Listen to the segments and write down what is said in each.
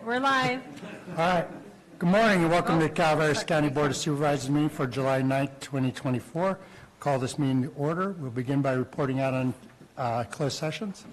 We're live. All right. Good morning and welcome to the Calaveras County Board of Supervisors meeting for July 9th, 2024. Call this meeting to order. We'll begin by reporting out on closed sessions.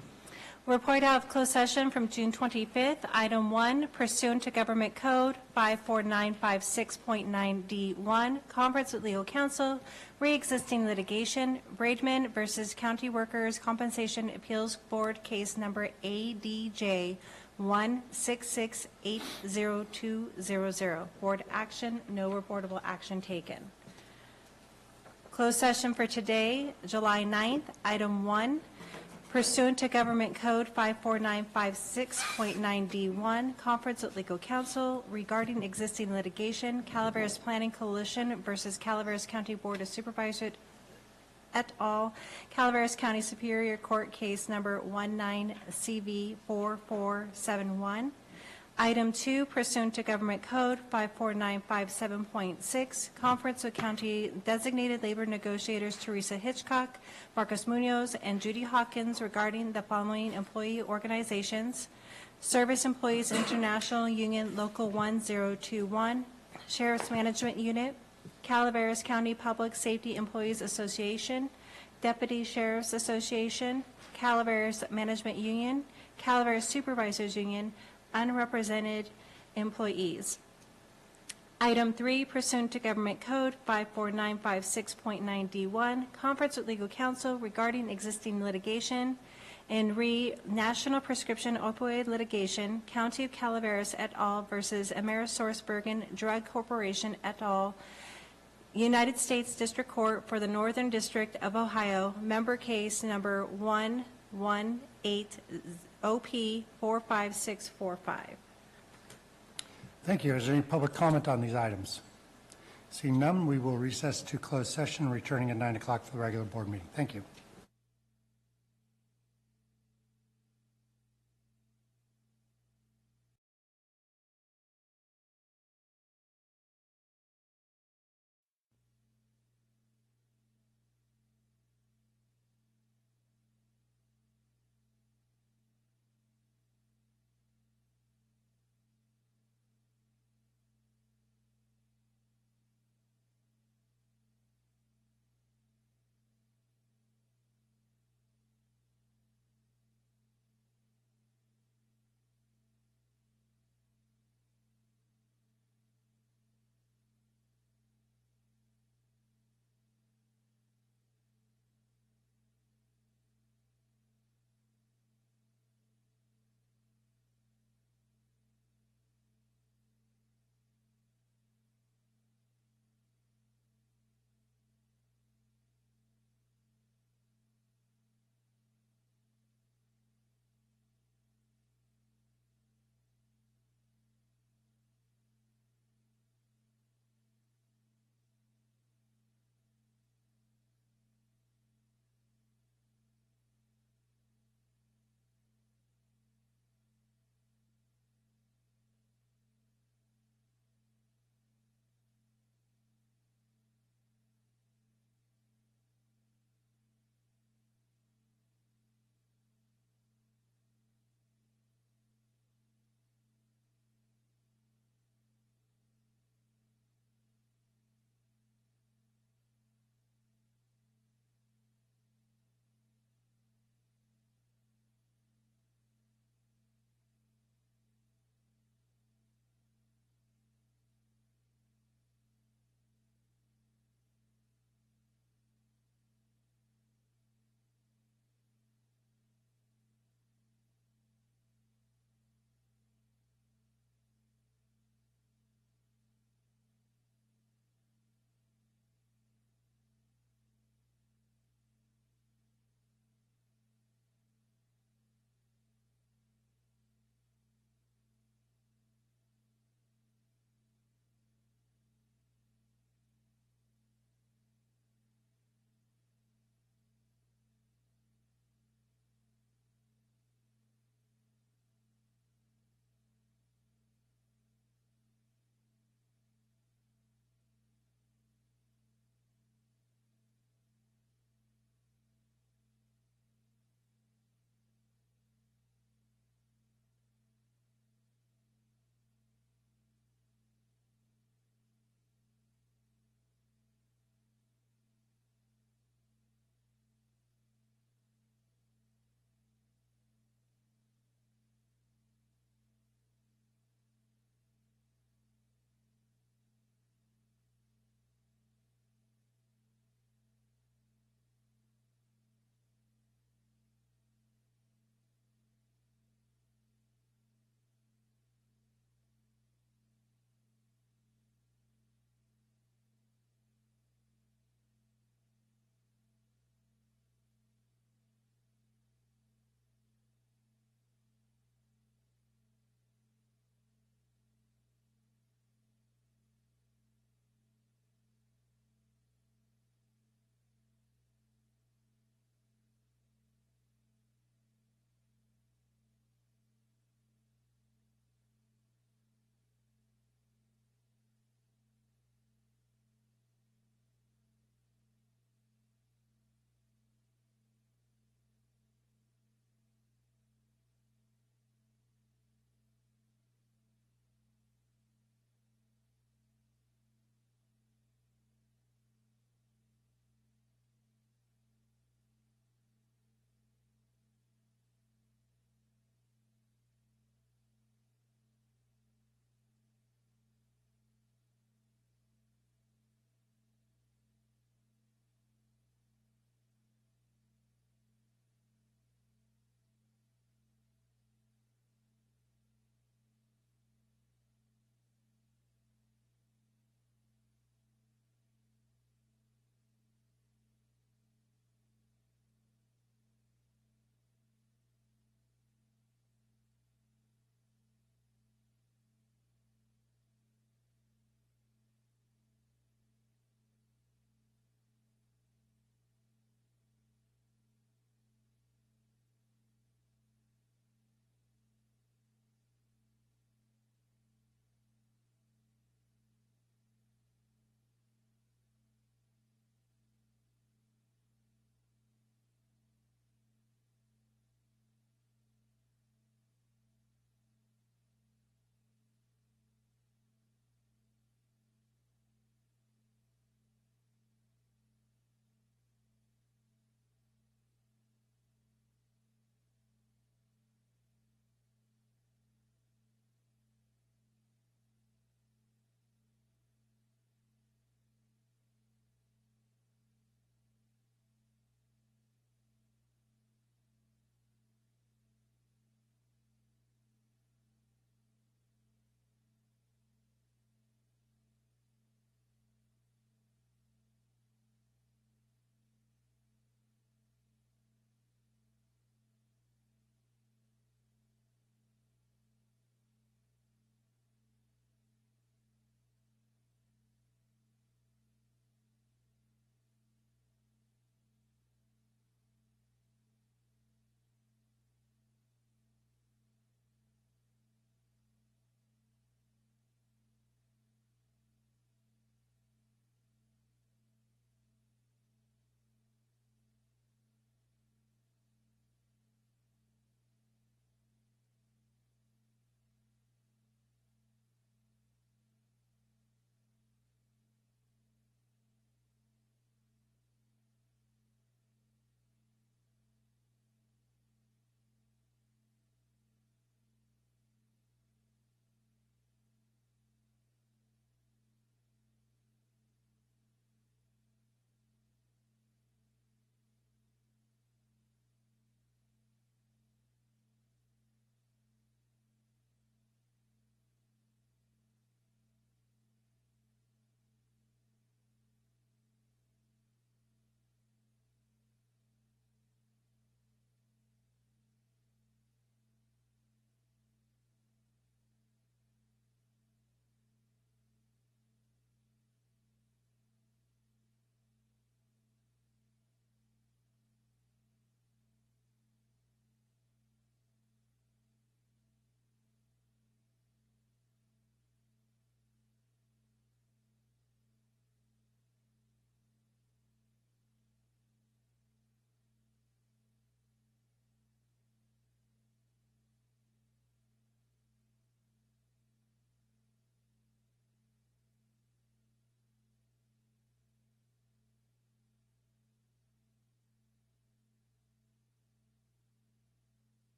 Report out of closed session from June 25th. Item 1, pursuant to Government Code 54956.9D1, conference with legal counsel, re-existing litigation, Braidman versus County Workers Compensation Appeals Board case number ADJ 166800200. Board action, no reportable action taken. Closed session for today, July 9th. Item 1, pursuant to Government Code 54956.9D1, conference with legal counsel regarding existing litigation, Calaveras Planning Coalition versus Calaveras County Board of Supervisors et al., Calaveras County Superior Court case number 19CV4471. Item 2, pursuant to Government Code 54957.6, conference with county designated labor negotiators Teresa Hitchcock, Marcos Munoz, and Judy Hawkins regarding the following employee organizations: Service Employees International Union Local 1021, Sheriff's Management Unit, Calaveras County Public Safety Employees Association, Deputy Sheriff's Association, Calaveras Management Union, Calaveras Supervisors Union, unrepresented employees. Item 3, pursuant to Government Code 54956.9D1, conference with legal counsel regarding existing litigation and National Prescription Opioid Litigation, County of Calaveras et al. Versus AmerisourceBergen Drug Corporation et al., United States District Court for the Northern District of Ohio, member case number 118OP45645. Thank you. Is there any public comment on these items? Seeing none, we will recess to closed session, returning at 9 o'clock for the regular board meeting. Thank you.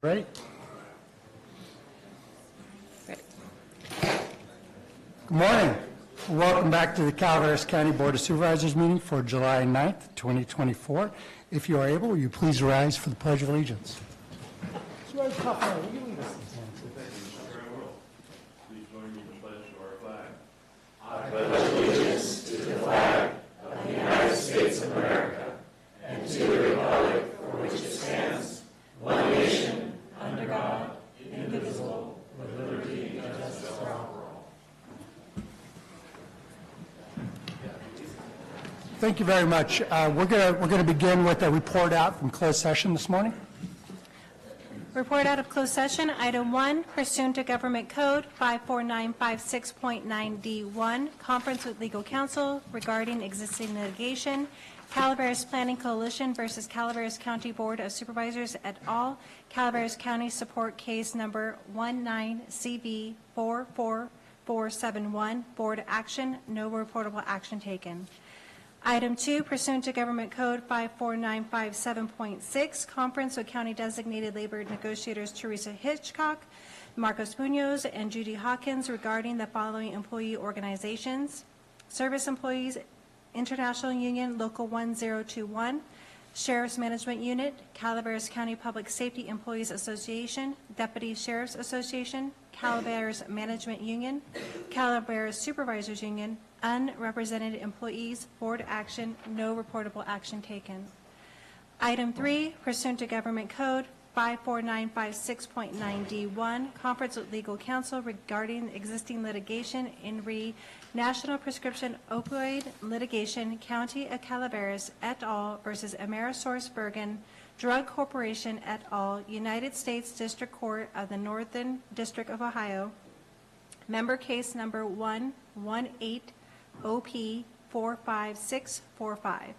Ready? Good morning. Welcome back to the Calaveras County Board of Supervisors meeting for July 9th, 2024. If you are able, will you please rise for the Pledge of Allegiance? Please join me in the pledge to our flag. Thank you very much. We're going to begin with a report out from closed session this morning. Report out of closed session. Item 1, pursuant to Government Code 54956.9D1, conference with legal counsel regarding existing litigation, Calaveras Planning Coalition versus Calaveras County Board of Supervisors et al., Calaveras County Support Case Number 19CV44471, Board Action, no reportable action taken. Item 2, pursuant to Government Code 54957.6, conference with county designated labor negotiators Teresa Hitchcock, Marcos Munoz, and Judy Hawkins regarding the following employee organizations: Service Employees International Union Local 1021, Sheriff's Management Unit, Calaveras County Public Safety Employees Association, Deputy Sheriff's Association, Calaveras Management Union, Calaveras Supervisors Union, unrepresented employees, board action, no reportable action taken. Item 3, pursuant to Government Code 54956.9D1, conference with legal counsel regarding existing litigation in re National Prescription Opioid Litigation, County of Calaveras et al. Versus AmerisourceBergen Drug Corporation et al., United States District Court of the Northern District of Ohio, member case number 118OP45645.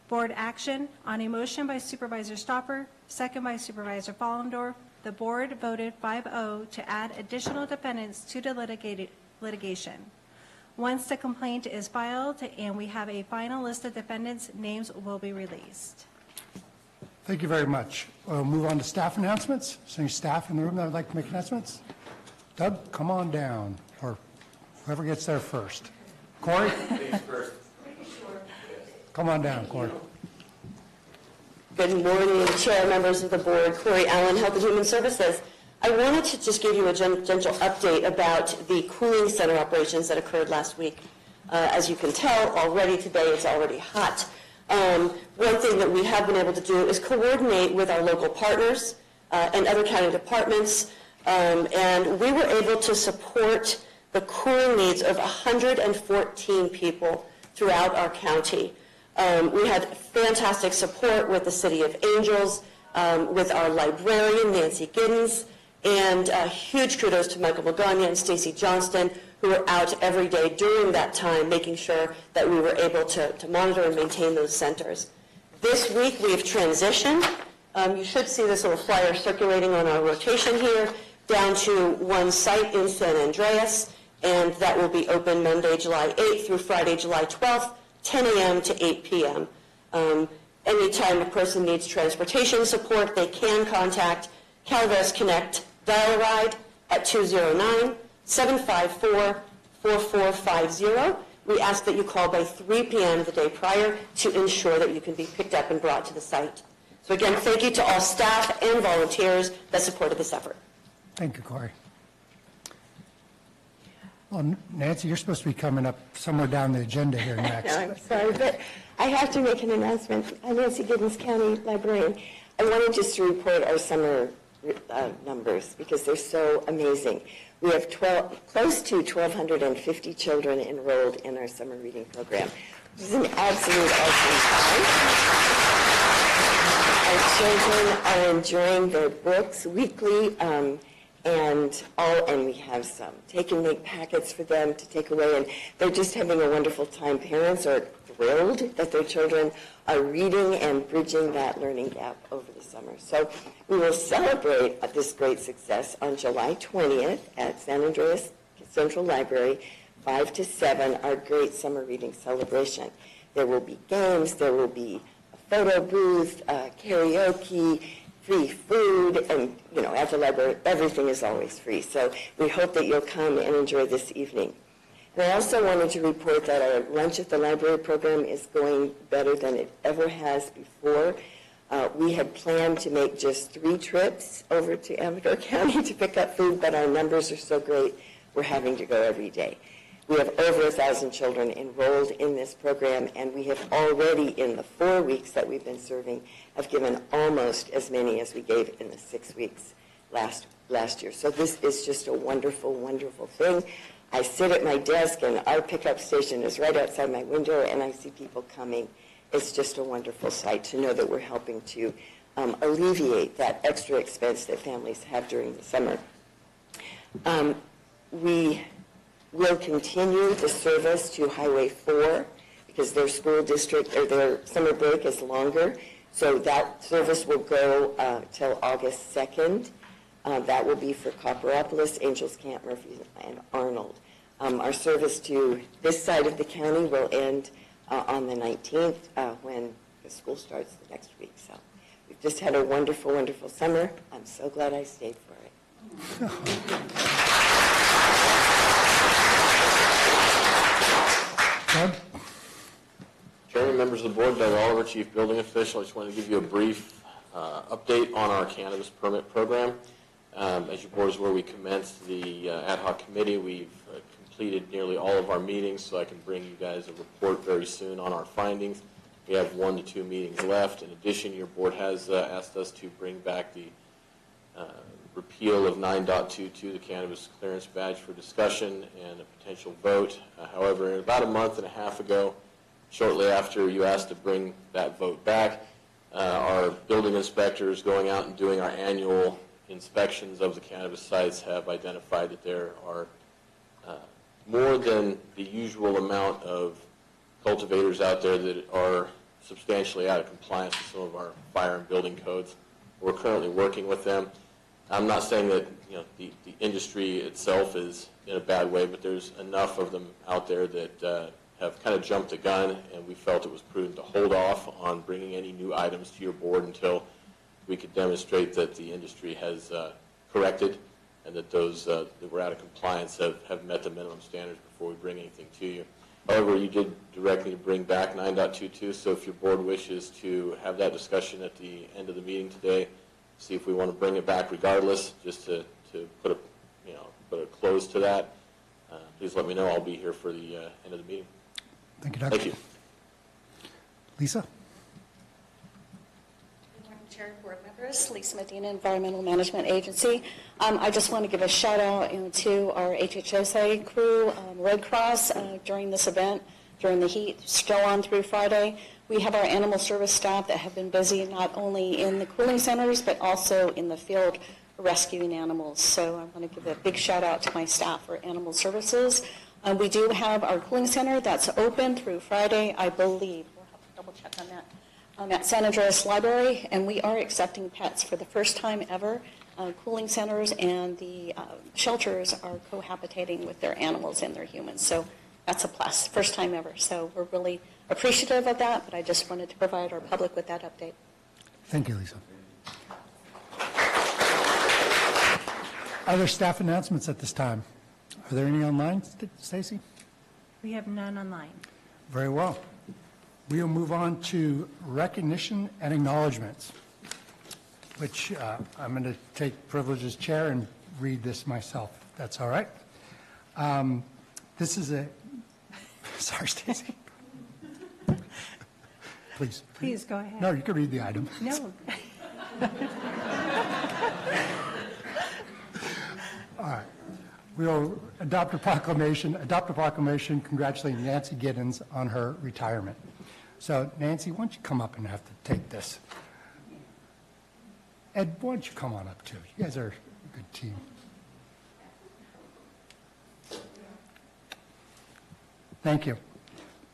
Board action on a motion by Supervisor Stopper, second by Supervisor Follendorf. The board voted 5-0 to add additional defendants to the litigation. Once the complaint is filed and we have a final list of defendants, names will be released. Thank you very much. We'll move on to staff announcements. Is there any staff in the room that would like to make announcements? Doug, come on down, or whoever gets there first. Corey? Come on down, Corey. Good morning, Chair, members of the board. Corey Allen, Health and Human Services. I wanted to just give you a gentle update about the cooling center operations that occurred last week. As you can tell, already today it's already hot. One thing that we have been able to do is coordinate with our local partners and other county departments, and we were able to support the cooling needs of 114 people throughout our county. We had fantastic support with the City of Angels, with our librarian, Nancy Giddens, and huge kudos to Michael Magana and Stacy Johnston, who were out every day during that time, making sure that we were able to monitor and maintain those centers. This week, we've transitioned. You should see this little flyer circulating on our rotation here, down to one site in San Andreas, and that will be open Monday, July 8th through Friday, July 12th, 10 a.m. to 8 p.m. Anytime a person needs transportation support, they can contact Calaveras Connect Dial-A-Ride at 209-754-4450. We ask that you call by 3 p.m. the day prior to ensure that you can be picked up and brought to the site. So again, thank you to all staff and volunteers that supported this effort. Thank you, Corey. Well, Nancy, you're supposed to be coming up somewhere down the agenda here next. No, I'm sorry, but I have to make an announcement. I'm Nancy Giddens, County Librarian. I wanted just to report our summer numbers because they're so amazing. We have close to 1,250 children enrolled in our summer reading program. This is an absolute awesome time. Our children are enjoying their books weekly, and we have some take and make packets for them to take away, and they're just having a wonderful time. Parents are thrilled that their children are reading and bridging that learning gap over the summer. So we will celebrate this great success on July 20th at San Andreas Central Library, 5 to 7, our great summer reading celebration. There will be games, there will be a photo booth, karaoke, free food, and, at the library, everything is always free. So we hope that you'll come and enjoy this evening. And I also wanted to report that our Lunch at the Library program is going better than it ever has before. We had planned to make just 3 trips over to Amador County to pick up food, but our numbers are so great, we're having to go every day. We have over 1,000 children enrolled in this program, and we have already, in the 4 weeks that we've been serving, have given almost as many as we gave in the 6 weeks last year. So this is just a wonderful, wonderful thing. I sit at my desk, and our pickup station is right outside my window, and I see people coming. It's just a wonderful sight to know that we're helping to alleviate that extra expense that families have during the summer. We will continue the service to Highway 4 because their school district or their summer break is longer. So that service will go till August 2nd. That will be for Copperopolis, Angels Camp, Murphy, and Arnold. Our service to this side of the county will end on the 19th when the school starts the next week. So we've just had a wonderful, wonderful summer. I'm so glad I stayed for it. Doug? Chairman, members of the board, Doug Oliver, Chief Building Official. I just wanted to give you a brief update on our cannabis permit program. As your board is aware, we commenced the ad hoc committee. We've completed nearly all of our meetings, so I can bring you guys a report very soon on our findings. We have 1 to 2 meetings left. In addition, your board has asked us to bring back the repeal of 9.22, the cannabis clearance badge, for discussion and a potential vote. However, about a month and a half ago, shortly after you asked to bring that vote back, our building inspectors going out and doing our annual inspections of the cannabis sites have identified that there are more than the usual amount of cultivators out there that are substantially out of compliance with some of our fire and building codes. We're currently working with them. I'm not saying that the industry itself is in a bad way, but there's enough of them out there that have kind of jumped the gun, and we felt it was prudent to hold off on bringing any new items to your board until we could demonstrate that the industry has corrected and that those that were out of compliance have met the minimum standards before we bring anything to you. However, you did direct me to bring back 9.22, so if your board wishes to have that discussion at the end of the meeting today, see if we want to bring it back regardless, just to put a close to that, please let me know. I'll be here for the end of the meeting. Thank you, Doug. Thank you. Lisa? Good morning, Chair and board members. Lisa Medina, Environmental Management Agency. I just want to give a shout out to our HHSA crew, Red Cross, during this event, during the heat, still on through Friday. We have our animal service staff that have been busy not only in the cooling centers, but also in the field rescuing animals. So I want to give a big shout out to my staff for animal services. We do have our cooling center that's open through Friday, I believe. We'll have to double check on that. At San Andreas Library, and we are accepting pets for the first time ever. Cooling centers and the shelters are cohabitating with their animals and their humans. So that's a plus, first time ever. So we're really appreciative of that, but I just wanted to provide our public with that update. Thank you, Lisa. Other staff announcements at this time? Are there any online, Stacy? We have none online. Very well. We will move on to recognition and acknowledgements, which I'm going to take privilege as chair and read this myself. That's all right. This is a, sorry, Stacy. Please. Please go ahead. No, you can read the item. No. All right. We'll adopt a proclamation congratulating Nancy Giddens on her retirement. So, Nancy, why don't you come up and have to take this? Ed, why don't you come on up, too? You guys are a good team. Thank you.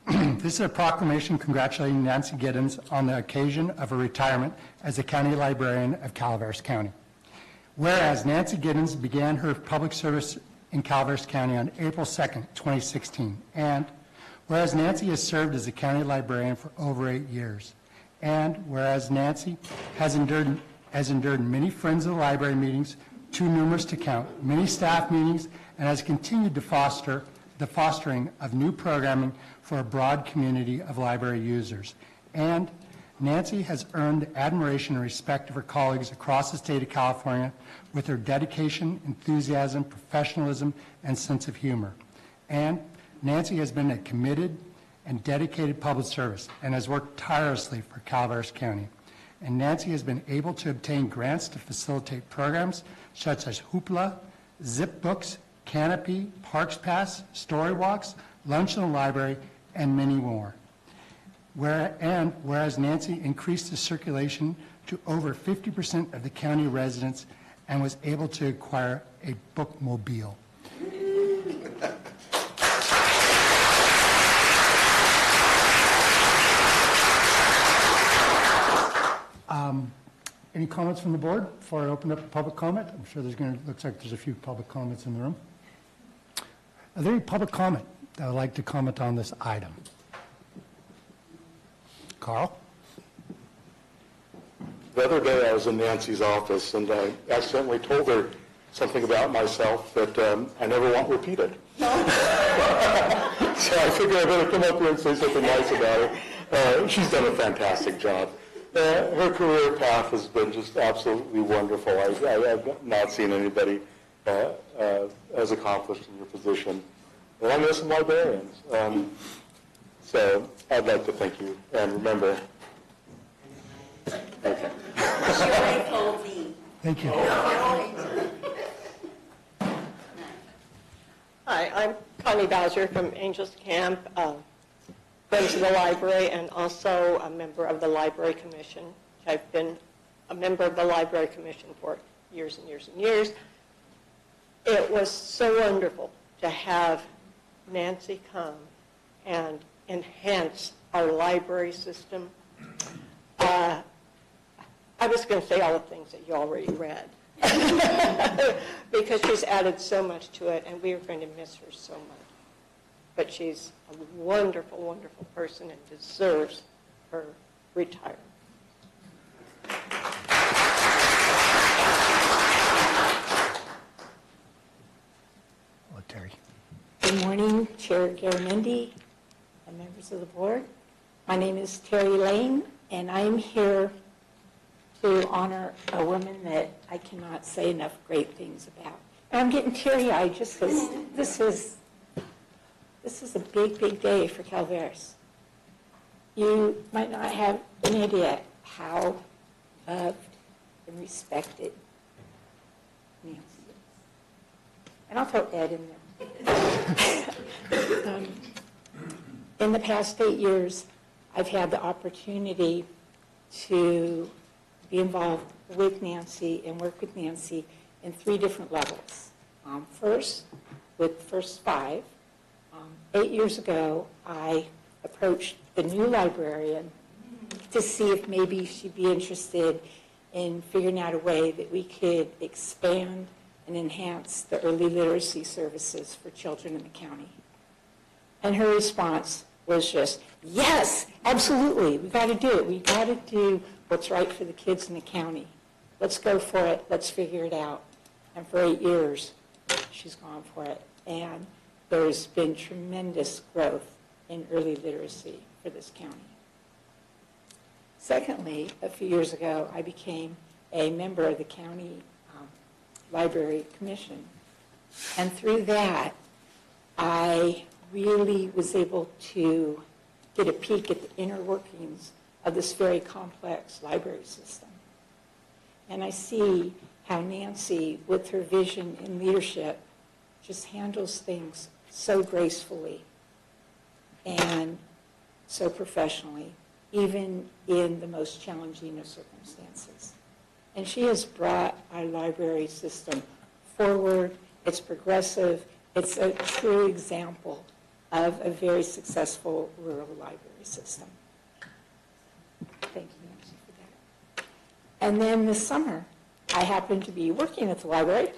This is a proclamation congratulating Nancy Giddens on the occasion of her retirement as the County Librarian of Calaveras County. Whereas Nancy Giddens began her public service in Calaveras County on April 2nd, 2016, and whereas Nancy has served as a county librarian for over 8 years, and whereas Nancy has endured has endured many Friends of the Library meetings, too numerous to count, many staff meetings, and has continued to foster the fostering of new programming for a broad community of library users. And Nancy has earned admiration and respect of her colleagues across the state of California with her dedication, enthusiasm, professionalism, and sense of humor. And Nancy has been a committed and dedicated public service and has worked tirelessly for Calaveras County. And Nancy has been able to obtain grants to facilitate programs such as Hoopla, Zip Books, Canopy, Parks Pass, Story Walks, Lunch in the Library, and many more. Whereas Nancy increased the circulation to over 50% of the county residents and was able to acquire a bookmobile. Any comments from the board before I open up public comment? I'm sure looks like there's a few public comments in the room. Are there any public comment that would like to comment on this item? Carl? The other day I was in Nancy's office and I accidentally told her something about myself that I never want repeated. So I figured I better come up here and say something nice about her. She's done a fantastic job. Her career path has been just absolutely wonderful. I've not seen anybody as accomplished in your position. And I know some librarians. So I'd like to thank you. And remember, okay. Thank you. Hi, I'm Connie Bowser from Angels Camp, Friends of the Library, and also a member of the Library Commission. I've been a member of the Library Commission for years and years and years. It was so wonderful to have Nancy come and enhance our library system. I was going to say all the things that you already read because she's added so much to it, and we are going to miss her so much. But she's a wonderful, wonderful person and deserves her retirement. Oh, Terry. Good morning, Chair Garamendi and members of the board. My name is Terry Lane, and I'm here to honor a woman that I cannot say enough great things about. And I'm getting teary-eyed just because this is a big, big day for Calaveras. You might not have any idea how loved and respected Nancy is. And I'll throw Ed in there. In the past 8 years, I've had the opportunity to be involved with Nancy and work with Nancy in 3 different levels. First, with the first 5, 8 years ago, I approached the new librarian to see if maybe she'd be interested in figuring out a way that we could expand and enhance the early literacy services for children in the county. And her response was just, yes, absolutely, we got to do it. We got to do what's right for the kids in the county. Let's go for it. Let's figure it out. And for 8 years, she's gone for it. And there's been tremendous growth in early literacy for this county. Secondly, a few years ago, I became a member of the county library commission. And through that, I really was able to get a peek at the inner workings of this very complex library system. And I see how Nancy, with her vision and leadership, just handles things so gracefully and so professionally, even in the most challenging of circumstances. And she has brought our library system forward. It's progressive. It's a true example of a very successful rural library system. Thank you, Nancy, for that. And then this summer, I happen to be working at the library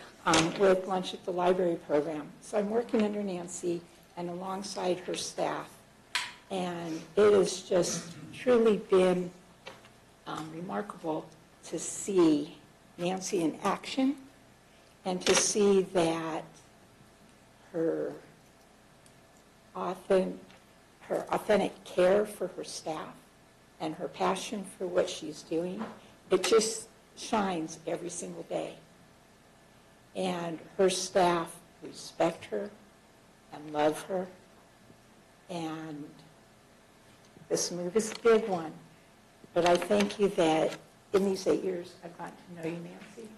with Lunch at the Library program. So I'm working under Nancy and alongside her staff. And it has just truly been remarkable to see Nancy in action and to see that her authentic care for her staff and her passion for what she's doing, it just shines every single day. And her staff respect her and love her. And this move is a big one. But I thank you that in these 8 years, I've gotten to know you, Nancy,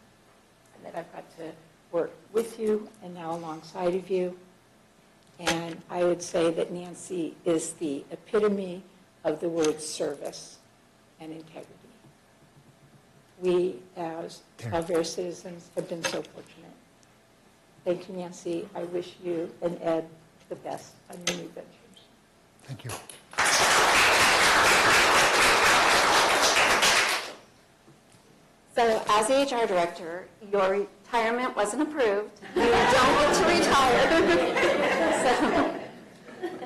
and that I've got to work with you and now alongside of you. And I would say that Nancy is the epitome of the word service and integrity. We, as Calaveras citizens, have been so fortunate. Thank you, Nancy. I wish you and Ed the best on your new ventures. Thank you. So as the HR director, your retirement wasn't approved. You don't get to retire.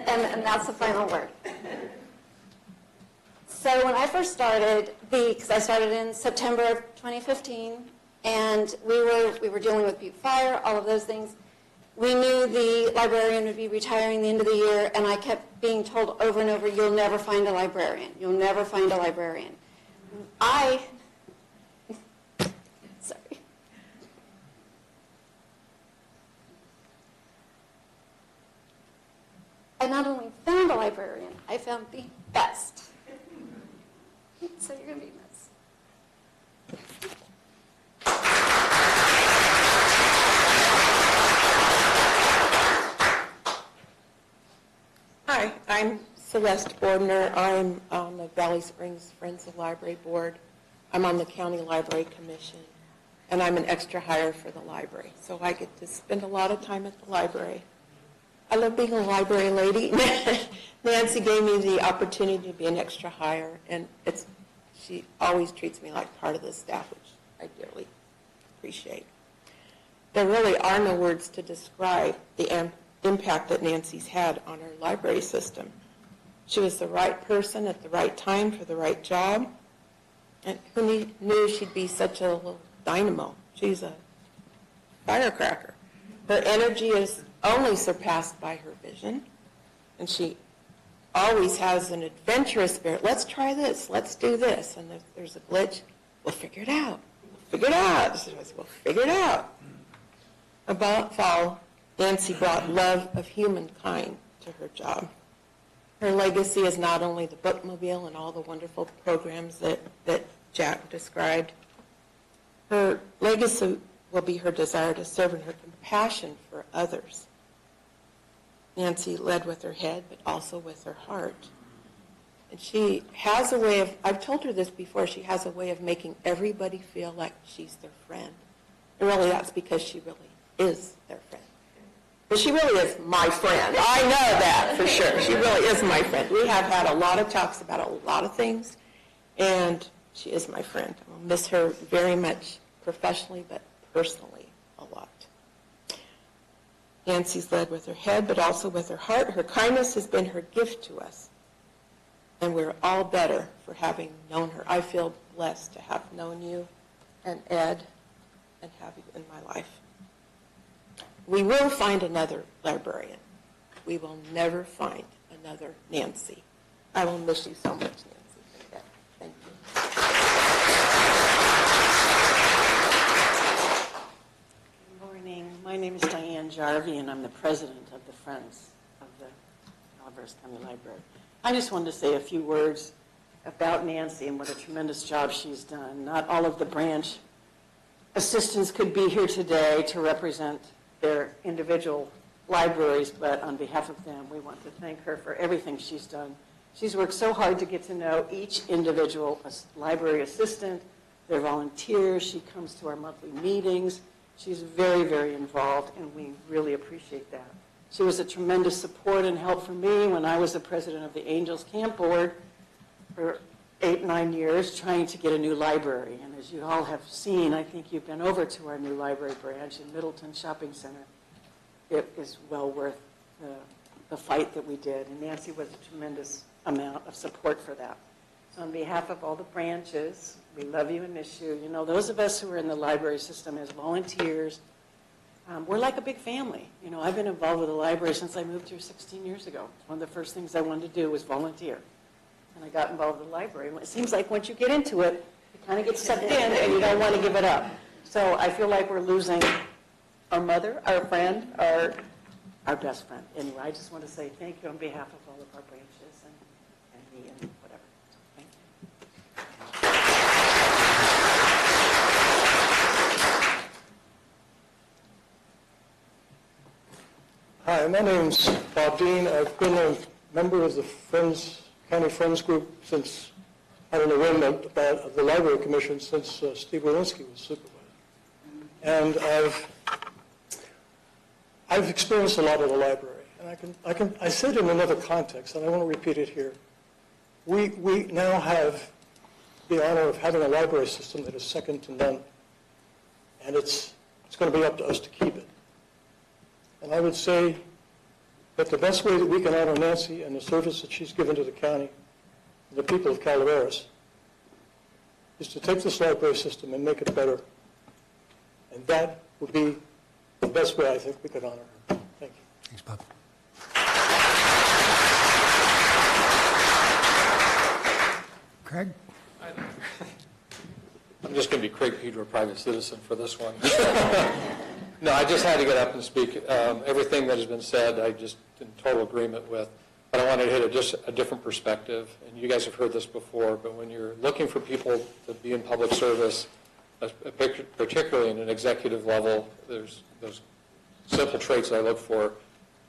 And that's the final word. So when I first started, because I started in September of 2015, and we were dealing with Butte Fire, all of those things. We knew the librarian would be retiring the end of the year, and I kept being told over and over, you'll never find a librarian. You'll never find a librarian. Sorry. I not only found a librarian, I found the best. So you're going to be missed. Hi, I'm Celeste Bordner. I'm on the Valley Springs Friends of Library Board. I'm on the County Library Commission, and I'm an extra hire for the library. So I get to spend a lot of time at the library. I love being a library lady. Nancy gave me the opportunity to be an extra hire, and she always treats me like part of the staff, which I dearly appreciate. There really are no words to describe the impact that Nancy's had on our library system. She was the right person at the right time for the right job, and who knew she'd be such a little dynamo? She's a firecracker. Her energy is only surpassed by her vision, and she always has an adventurous spirit. Let's try this. Let's do this. And if there's a glitch, we'll figure it out. We'll figure it out. We'll figure it out. Above all, Nancy brought love of humankind to her job. Her legacy is not only the bookmobile and all the wonderful programs that Jack described. Her legacy will be her desire to serve and her compassion for others. Nancy led with her head, but also with her heart. And she has a way of, I've told her this before, she has a way of making everybody feel like she's their friend. And really that's because she really is their friend. But she really is my friend. I know that for sure. She really is my friend. We have had a lot of talks about a lot of things, and she is my friend. I'll miss her very much professionally, but personally a lot. Nancy's led with her head, but also with her heart. Her kindness has been her gift to us, and we're all better for having known her. I feel blessed to have known you and Ed and have you in my life. We will find another librarian. We will never find another Nancy. I will miss you so much, Nancy. Thank you. Good morning. My name is Diane Jarvie, and I'm the president of the Friends of the Calaveras County Library. I just wanted to say a few words about Nancy and what a tremendous job she's done. Not all of the branch assistants could be here today to represent their individual libraries, but on behalf of them, we want to thank her for everything she's done. She's worked so hard to get to know each individual library assistant, their volunteers. She comes to our monthly meetings. She's very, very involved, and we really appreciate that. She was a tremendous support and help for me when I was the president of the Angels Camp Board for 8-9 years trying to get a new library. And as you all have seen, I think you've been over to our new library branch in Middleton Shopping Center. It is well worth the fight that we did. And Nancy was a tremendous amount of support for that. So on behalf of all the branches, we love you and miss you. You know, those of us who are in the library system as volunteers, we're like a big family. You know, I've been involved with the library since I moved here 16 years ago. One of the first things I wanted to do was volunteer. And I got involved with the library. And it seems like once you get into it, you kind of get sucked in and you don't want to give it up. So I feel like we're losing our mother, our friend, our best friend. Anyway, I just want to say thank you on behalf of all of our branches and me and whatever. So thank you. Hi, my name's Bob Dean. I've been a member of the County Friends Group since, I don't know when, about the Library Commission since Steve Walensky was supervisor. And I've experienced a lot of the library. And I said in another context, and I want to repeat it here. We now have the honor of having a library system that is second to none. And it's going to be up to us to keep it. And I would say that the best way that we can honor Nancy and the service that she's given to the county and the people of Calaveras is to take this library system and make it better. And that would be the best way I think we could honor her. Thank you. Thanks, Bob. Craig? I'm just going to be Craig Pedro, private citizen for this one. No, I just had to get up and speak. Everything that has been said, I just in total agreement with. But I wanted to hit just a different perspective. And you guys have heard this before, but when you're looking for people to be in public service, particularly in an executive level, there's those simple traits that I look for.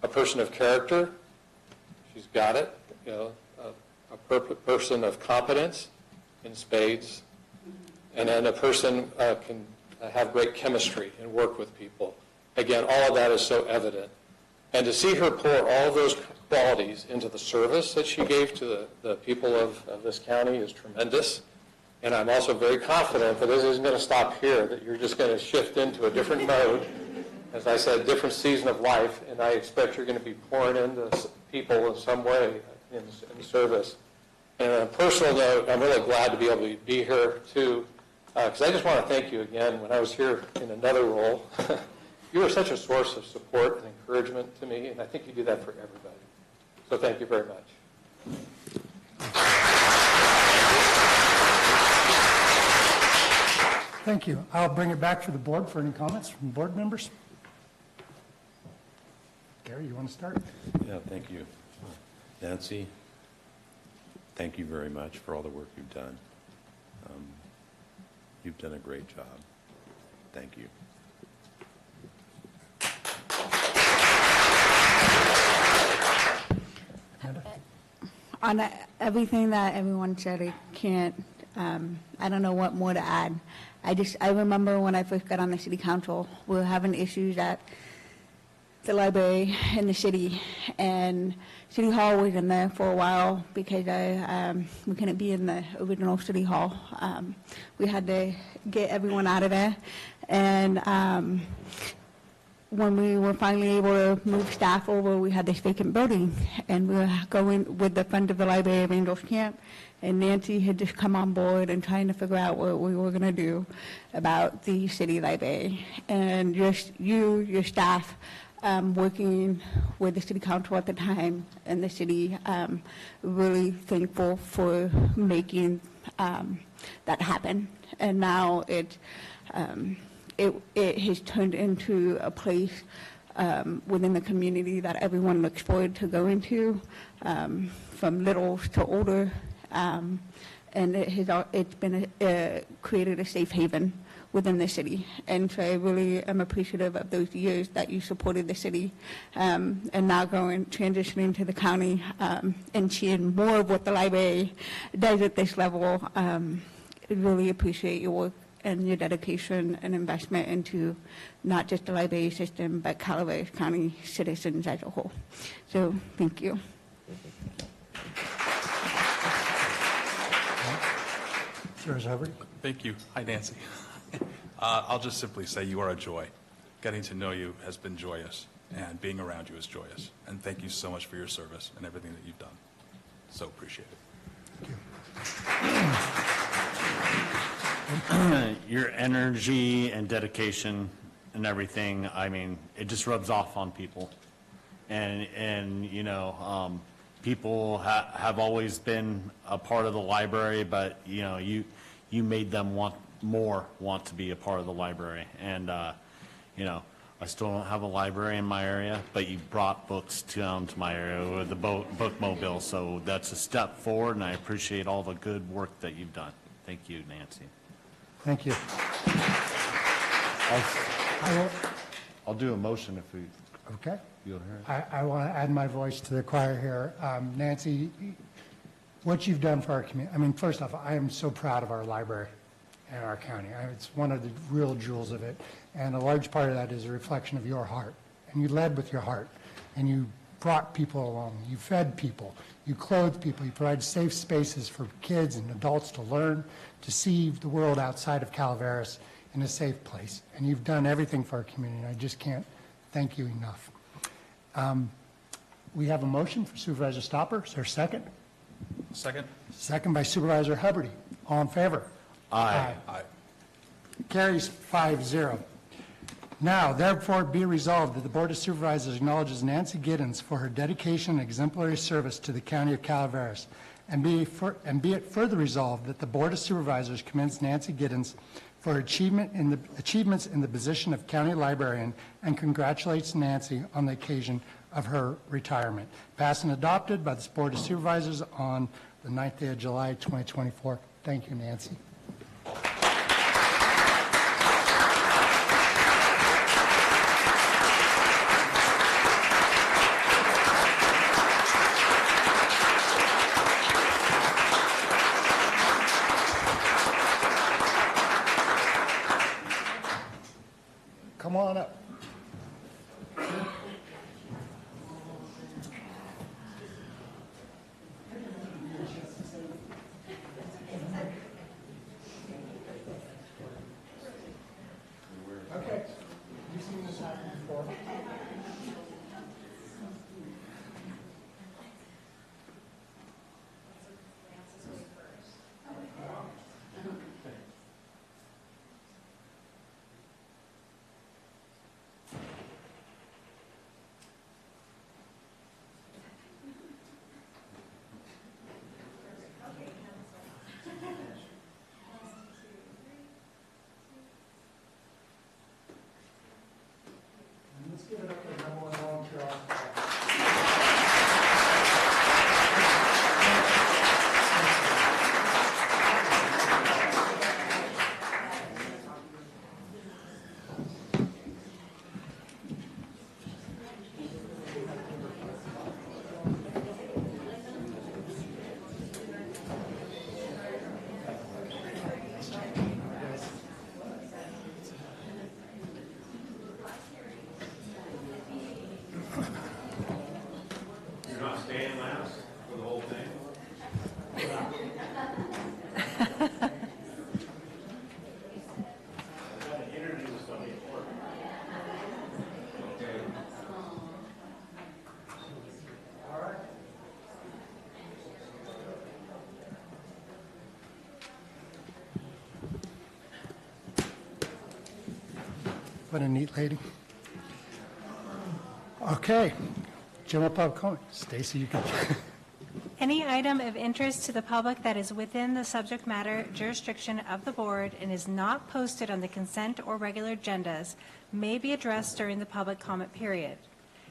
A person of character, she's got it. You know, a person of competence in spades, and then a person can have great chemistry and work with people. Again, all of that is so evident. And to see her pour all those qualities into the service that she gave to the people of this county is tremendous. And I'm also very confident that this isn't going to stop here, that you're just going to shift into a different mode, as I said, different season of life, and I expect you're going to be pouring into people in some way in service. And on a personal note, I'm really glad to be able to be here too, because I just want to thank you again. When I was here in another role, you were such a source of support and encouragement to me, and I think you do that for everybody. So thank you very much. Thank you. I'll bring it back for the board for any comments from board members. Gary, you want to start? Yeah, thank you. Nancy, thank you very much for all the work you've done. You've done a great job. Thank you. On everything that everyone said, I can't, I don't know what more to add. I remember when I first got on the city council, we were having issues at the library in the city, and City Hall was in there for a while because we couldn't be in the original City Hall. We had to get everyone out of there, and when we were finally able to move staff over, we had this vacant building, and we were going with the friend of the Library of Angels Camp, and Nancy had just come on board and trying to figure out what we were going to do about the city library. And just your staff, working with the city council at the time and the city, really thankful for making that happen. And now it has turned into a place within the community that everyone looks forward to going to, from littles to older, and it's been created a safe haven within the city. And so I really am appreciative of those years that you supported the city, and now transitioning to the county, and seeing more of what the library does at this level. I really appreciate your work and your dedication and investment into not just the library system, but Calaveras County citizens as a whole. So thank you. Thank you. Hi, Nancy. I'll just simply say you are a joy. Getting to know you has been joyous, and being around you is joyous. And thank you so much for your service and everything that you've done. So appreciate it. Thank you. Your energy and dedication and everything, I mean, it just rubs off on people. And you know, people have always been a part of the library, but, you know, you made them want to be a part of the library. And, you know, I still don't have a library in my area, but you brought books to my area with the bookmobile, so that's a step forward, and I appreciate all the good work that you've done. Thank you, Nancy. Thank you. I'll do a motion if we, Okay. you'll hear it. I want to add my voice to the choir here. Nancy, what you've done for our community, I mean, first off, I am so proud of our library and our county. It's one of the real jewels of it. And a large part of that is a reflection of your heart. And you led with your heart. And you brought people along. You fed people. You clothed people. You provided safe spaces for kids and adults to learn, to see the world outside of Calaveras in a safe place. And you've done everything for our community. I just can't thank you enough. We have a motion for Supervisor Stopper. Is there a second? Second? Second by Supervisor Hubbard. All in favor? Aye. Aye. Carries 5-0. Now, therefore, be resolved that the Board of Supervisors acknowledges Nancy Giddens for her dedication and exemplary service to the County of Calaveras, and be it further resolved that the Board of Supervisors commends Nancy Giddens for achievements in the position of County Librarian and congratulates Nancy on the occasion of her retirement. Passed and adopted by the Board of Supervisors on the 9th day of July, 2024. Thank you, Nancy. Come on up. Okay. You've seen this happen before. Let's give it up for number one volunteer officer. You're not staying last for the whole thing? What a neat lady. Okay. General public comment. Stacy, you can. Any item of interest to the public that is within the subject matter jurisdiction of the board and is not posted on the consent or regular agendas may be addressed during the public comment period.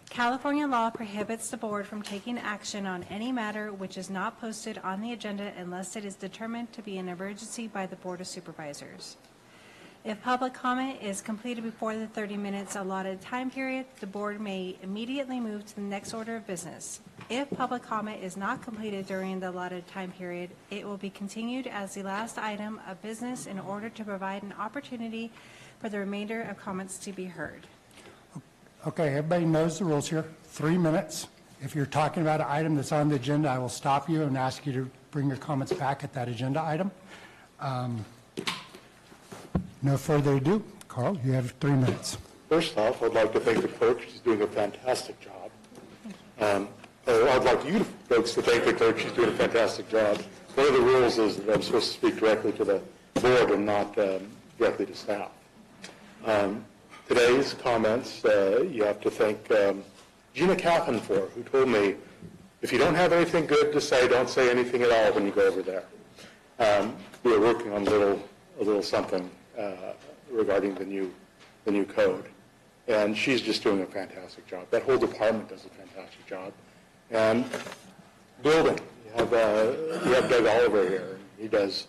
California law prohibits the board from taking action on any matter which is not posted on the agenda unless it is determined to be an emergency by the Board of Supervisors. If public comment is completed before the 30 minutes allotted time period, the board may immediately move to the next order of business. If public comment is not completed during the allotted time period, it will be continued as the last item of business in order to provide an opportunity for the remainder of comments to be heard. Okay, everybody knows the rules here. 3 minutes. If you're talking about an item that's on the agenda, I will stop you and ask you to bring your comments back at that agenda item. No further ado. Carl, you have 3 minutes. First off, I'd like to thank the clerk. She's doing a fantastic job. I'd like you folks to thank the clerk. She's doing a fantastic job. one of the rules is that I'm supposed to speak directly to the board and not directly to staff. Today's comments, you have to thank Gina Caffin for, who told me, if you don't have anything good to say, don't say anything at all when you go over there. We are working on a little something regarding the new code, and she's just doing a fantastic job. That whole department does a fantastic job. And building, you have Doug Oliver here. He does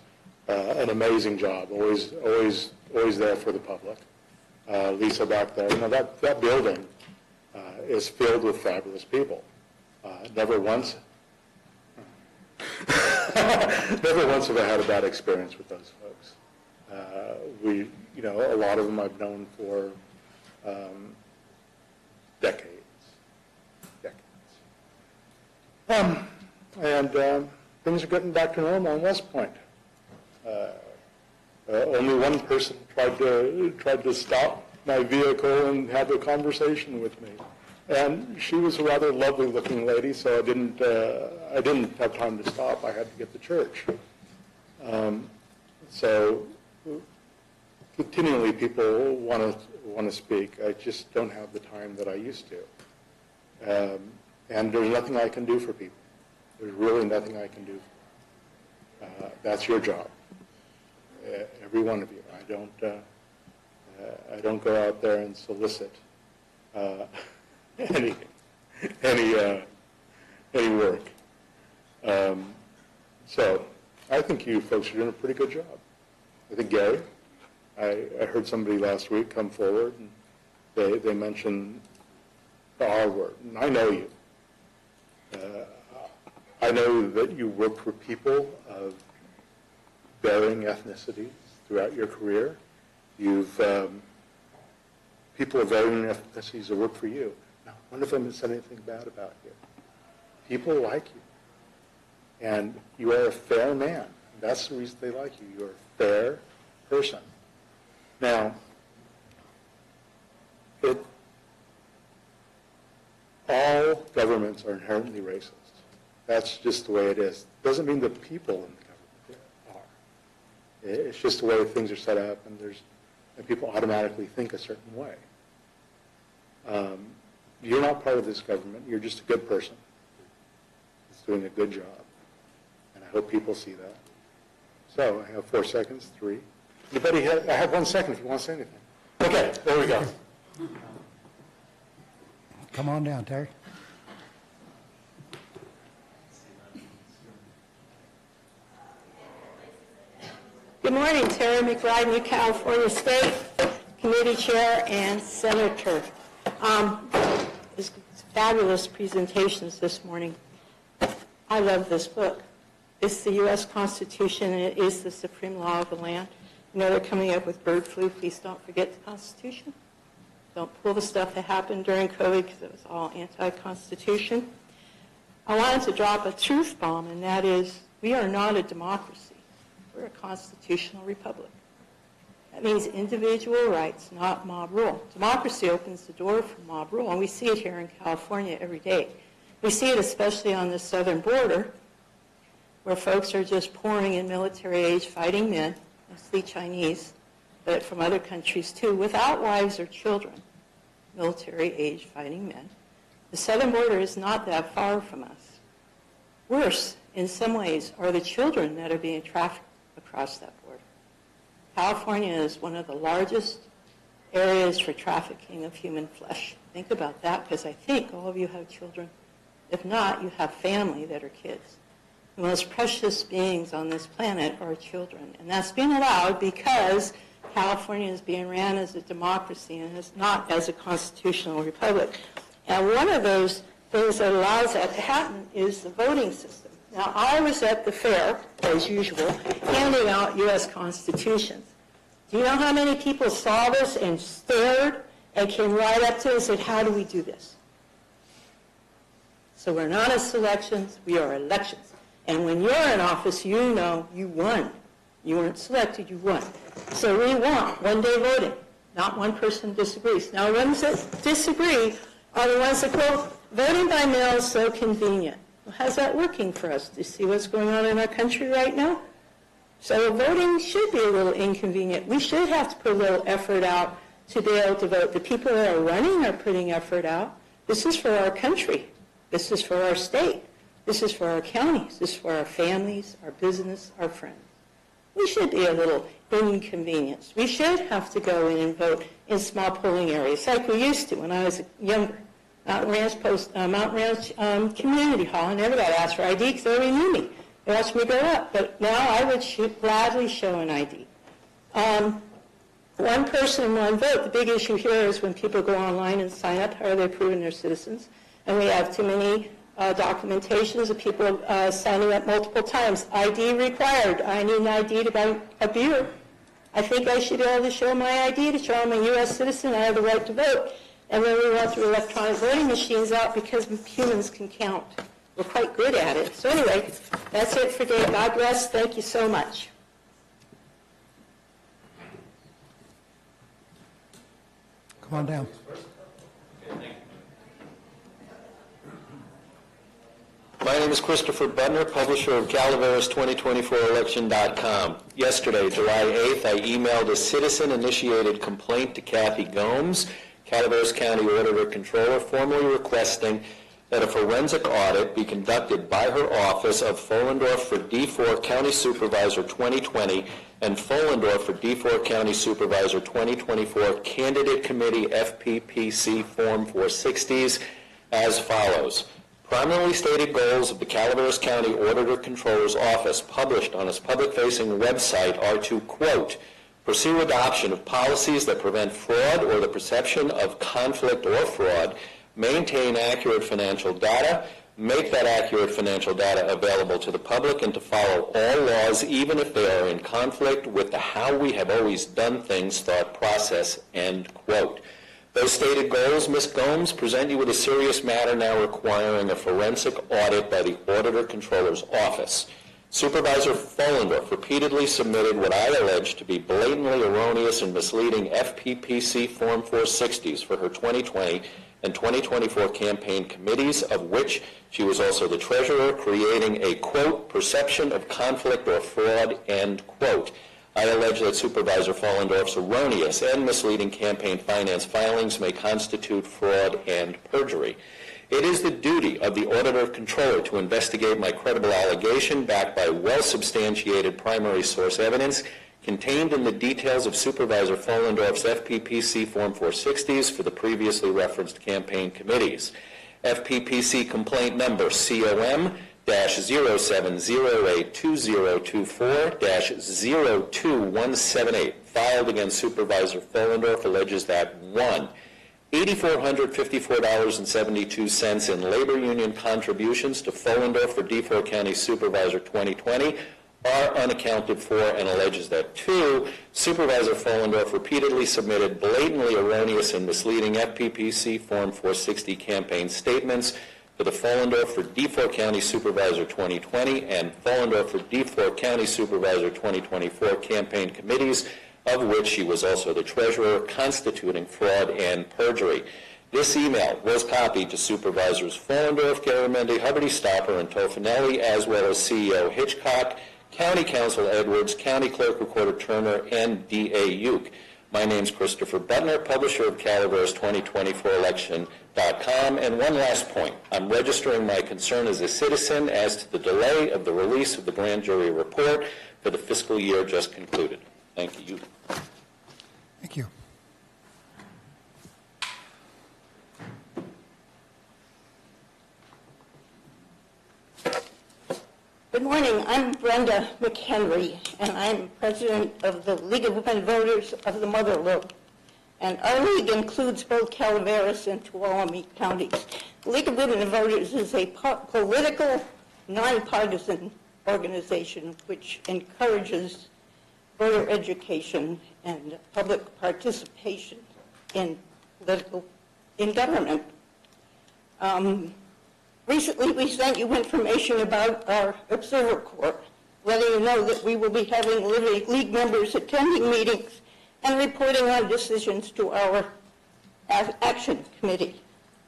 an amazing job. Always there for the public. Lisa back there. That building is filled with fabulous people. Never once have I had a bad experience with those folks. A lot of them I've known for decades. And things are getting back to normal in West Point. Only one person tried to stop my vehicle and have a conversation with me, and she was a rather lovely-looking lady, so I didn't have time to stop. I had to get to church. So continually, people want to speak. I just don't have the time that I used to, and there's nothing I can do for people. There's really nothing I can do. That's your job. Every one of you. I don't go out there and solicit any work. So I think you folks are doing a pretty good job. I think Gary, I heard somebody last week come forward and they mentioned the R word, and I know you. I know that you work for people of varying ethnicities throughout your career. You've people of varying ethnicities that work for you. Now, none of them has said anything bad about you. People like you, and you are a fair man. That's the reason they like you. You're a fair person. Now, all governments are inherently racist. That's just the way it is. Doesn't mean the people in the government are. It's just the way things are set up, and people automatically think a certain way. You're not part of this government. You're just a good person. It's doing a good job, and I hope people see that. So I have 4 seconds, 3. Anybody? I have 1 second if you want to say anything. Okay, there we go. Come on down, Terry. Good morning, Terry McBride, New California State Committee Chair and Senator. It's fabulous presentations this morning. I love this book. It's the U.S. Constitution, and it is the supreme law of the land. You know they're coming up with bird flu. Please don't forget the Constitution. Don't pull the stuff that happened during COVID because it was all anti-Constitution. I wanted to drop a truth bomb, and that is we are not a democracy. We're a constitutional republic. That means individual rights, not mob rule. Democracy opens the door for mob rule, and we see it here in California every day. We see it especially on the southern border, where folks are just pouring in military-age fighting men, mostly Chinese, but from other countries too, without wives or children, military-age fighting men. The southern border is not that far from us. Worse, in some ways, are the children that are being trafficked across that border. California is one of the largest areas for trafficking of human flesh. Think about that, because I think all of you have children. If not, you have family that are kids. The most precious beings on this planet are children, and that's being allowed because California is being ran as a democracy and is not as a constitutional republic. And one of those things that allows that to happen is the voting system. Now, I was at the fair, as usual, handing out U.S. constitutions. Do you know how many people saw this and stared and came right up to us and said, how do we do this? So we're not as selections, we are elections. And when you're in office, you know you won. You weren't selected, you won. So we want one-day voting. Not one person disagrees. Now, ones that disagree are the ones that go, voting by mail is so convenient. Well, how's that working for us? Do you see what's going on in our country right now? So voting should be a little inconvenient. We should have to put a little effort out to be able to vote. The people that are running are putting effort out. This is for our country. This is for our state. This is for our counties. This is for our families, our business, our friends. We should be a little inconvenienced. We should have to go in and vote in small polling areas like we used to when I was younger. Mountain Ranch Community Hall. I never got asked for ID because they already knew me. They watched me grow up. But now I would gladly show an ID. One person, one vote. The big issue here is when people go online and sign up, how are they proving they're citizens? And we have too many documentations of people signing up multiple times. ID required. I need an ID to buy a beer. I think I should be able to show my ID to show I'm a U.S. citizen. I have the right to vote. And then we want the electronic voting machines out because humans can count. We're quite good at it. So anyway, that's it for today. God bless. Thank you so much. Come on down. My name is Christopher Butner, publisher of Calaveras2024election.com. Yesterday, July 8th, I emailed a citizen-initiated complaint to Kathy Gomes, Calaveras County Auditor Controller, formally requesting that a forensic audit be conducted by her office of Follendorf for D4 County Supervisor 2020 and Follendorf for D4 County Supervisor 2024 Candidate Committee FPPC Form 460s as follows. Prominently stated goals of the Calaveras County Auditor Controller's Office published on its public-facing website are to, quote, pursue adoption of policies that prevent fraud or the perception of conflict or fraud, maintain accurate financial data, make that accurate financial data available to the public, and to follow all laws even if they are in conflict with the how we have always done things thought process, end quote. Those stated goals, Ms. Gomes, present you with a serious matter now requiring a forensic audit by the Auditor Controller's Office. Supervisor Follendorf repeatedly submitted what I allege to be blatantly erroneous and misleading FPPC Form 460s for her 2020 and 2024 campaign committees, of which she was also the treasurer, creating a, quote, perception of conflict or fraud, end quote. I allege that Supervisor Follendorf's erroneous and misleading campaign finance filings may constitute fraud and perjury. It is the duty of the Auditor Controller to investigate my credible allegation backed by well-substantiated primary source evidence contained in the details of Supervisor Follendorf's FPPC Form 460s for the previously referenced campaign committees. FPPC complaint number COM-070822024-02178 filed against Supervisor Follendorf alleges that 1. $8,454.72 in labor union contributions to Follendorf for D4 County Supervisor 2020 are unaccounted for, and alleges that 2. Supervisor Follendorf repeatedly submitted blatantly erroneous and misleading FPPC Form 460 campaign statements for the Follendorf for D4 County Supervisor 2020 and Follendorf for D4 County Supervisor 2024 campaign committees, of which she was also the treasurer, constituting fraud and perjury. This email was copied to Supervisors Follendorf, Garamendi, Huberty, Stopper, and Tofinelli, as well as CEO Hitchcock, County Counsel Edwards, County Clerk Recorder Turner, and D.A. Uke. My name's Christopher Butner, publisher of Calaveras2024election.com. And one last point. I'm registering my concern as a citizen as to the delay of the release of the grand jury report for the fiscal year just concluded. Thank you. Thank you. Good morning. I'm Brenda McHenry, and I'm president of the League of Women Voters of the Motherlode. And our league includes both Calaveras and Tuolumne counties. The League of Women Voters is a political, nonpartisan organization which encourages voter education and public participation in government. Recently, we sent you information about our Observer Corps, letting you know that we will be having league members attending meetings and reporting on decisions to our Action Committee.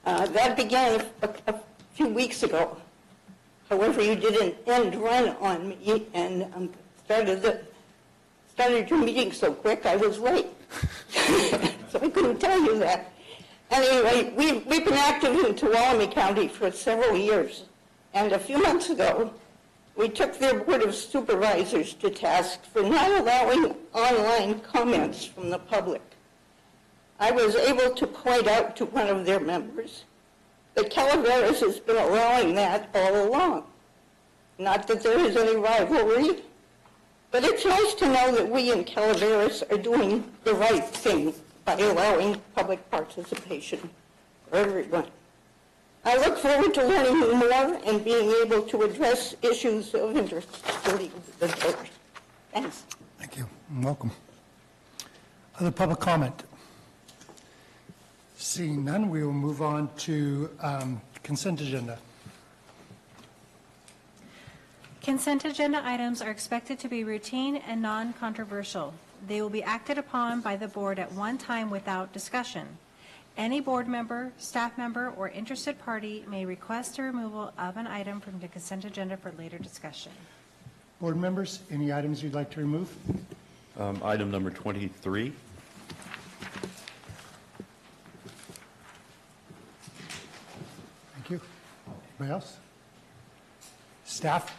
That began a few weeks ago. However, you did an end run on me and started your meeting so quick I was late. So I couldn't tell you that. Anyway, we've been active in Tuolumne County for several years. And a few months ago, we took their Board of Supervisors to task for not allowing online comments from the public. I was able to point out to one of their members that Calaveras has been allowing that all along. Not that there is any rivalry, but it's nice to know that we in Calaveras are doing the right thing by allowing public participation for everyone. I look forward to learning more and being able to address issues of interest to the voters. Thanks. Thank you. Welcome. Other public comment? Seeing none, we will move on to consent agenda. Consent agenda items are expected to be routine and non-controversial. They will be acted upon by the board at one time without discussion. Any board member, staff member, or interested party may request the removal of an item from the consent agenda for later discussion. Board members, any items you'd like to remove? Item number 23. Thank you. Anybody else? Staff?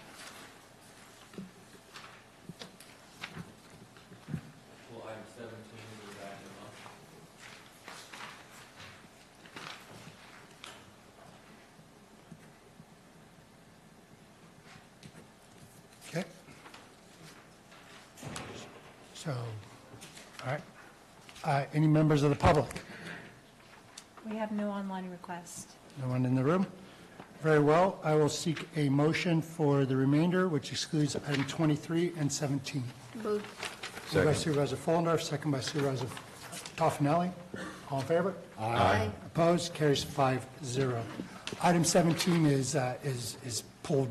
Okay. So, all right. Any members of the public? We have no online requests. No one in the room? Very well. I will seek a motion for the remainder, which excludes item 23 and 17. Moved. Moved by Supervisor Fullendorf, second by Supervisor Toffenelli. All in favor? Aye. Opposed? Carries 5-0. Item 17 is pulled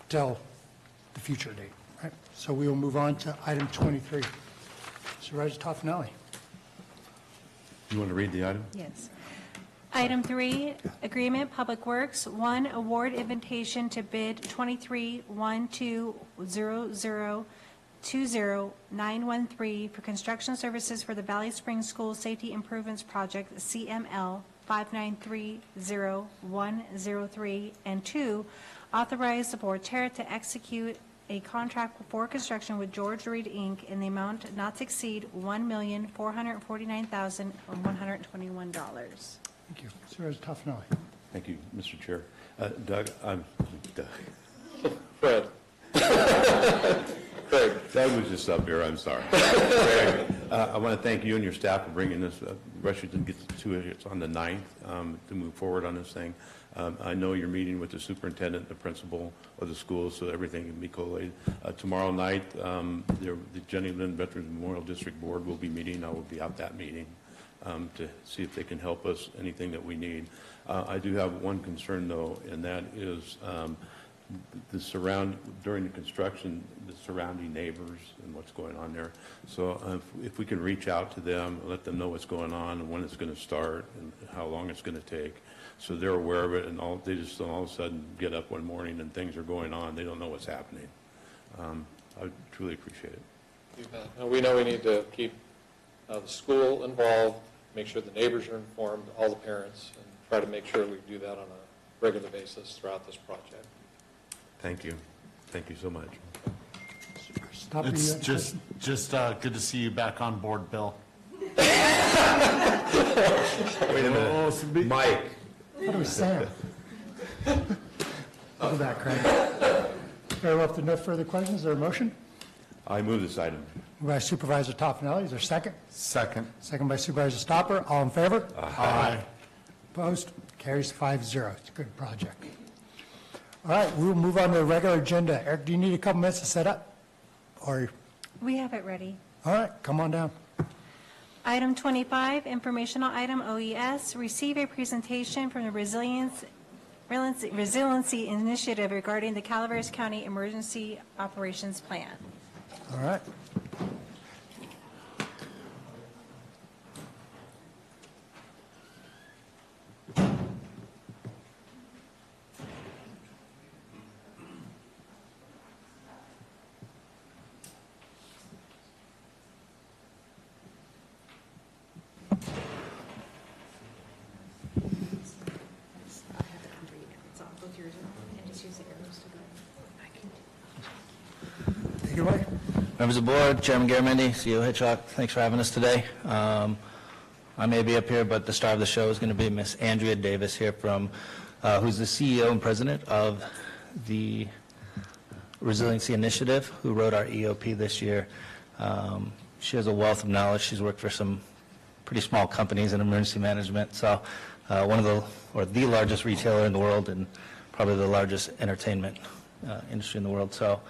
till the future date, right? So we will move on to item 23. Supervisor Toffenelli. You want to read the item? Yes. Item 3, Agreement, Public Works, 1, award invitation to bid 23-120020913 for construction services for the Valley Springs School Safety Improvements Project, CML 5930103, and 2, authorize the board chair to execute a contract for construction with George Reed, Inc. in the amount not to exceed $1,449,121. Thank you. Supervisor Toffenelli. Thank you, Mr. Chair. Doug. Fred. Craig. Doug was just up here, I'm sorry. Craig, I want to thank you and your staff for bringing this, rushing to get to it. It's on the 9th to move forward on this thing. I know you're meeting with the superintendent, the principal of the school, so everything can be collated. Tomorrow night, the Jenny Lind Veterans Memorial District Board will be meeting. I will be at that meeting to see if they can help us, anything that we need. I do have one concern, though, and that is during the construction, the surrounding neighbors and what's going on there. So if we can reach out to them, let them know what's going on and when it's going to start and how long it's going to take, so they're aware of it, and they just don't all of a sudden get up one morning and things are going on. They don't know what's happening. I truly appreciate it. You bet. And we know we need to keep the school involved, make sure the neighbors are informed, all the parents, and try to make sure we do that on a regular basis throughout this project. Thank you. Thank you so much. It's just good to see you back on board, Bill. Wait a minute. Mike. What was Sam? Look at that, Craig. Very well, if there are no further questions, is there a motion? I move this item. Moved by Supervisor Toffenelli, is there a second? Second. Second by Supervisor Stopper, all in favor? Aye. Opposed? Carries 5-0. It's a good project. All right, we'll move on to the regular agenda. Eric, do you need a couple minutes to set up? Or, We have it ready. all right, come on down. Item 25, informational item, OES, receive a presentation from the Resiliency Initiative regarding the Calaveras County Emergency Operations Plan. All right. your way. Members of the board, Chairman Garamendi, CEO Hitchcock, thanks for having us today. I may be up here, but the star of the show is going to be Miss Andrea Davis here from, who's the CEO and president of the Resiliency Initiative, who wrote our EOP this year. She has a wealth of knowledge. She's worked for some pretty small companies in emergency management. So one of the largest retailer in the world and probably the largest entertainment industry in the world. So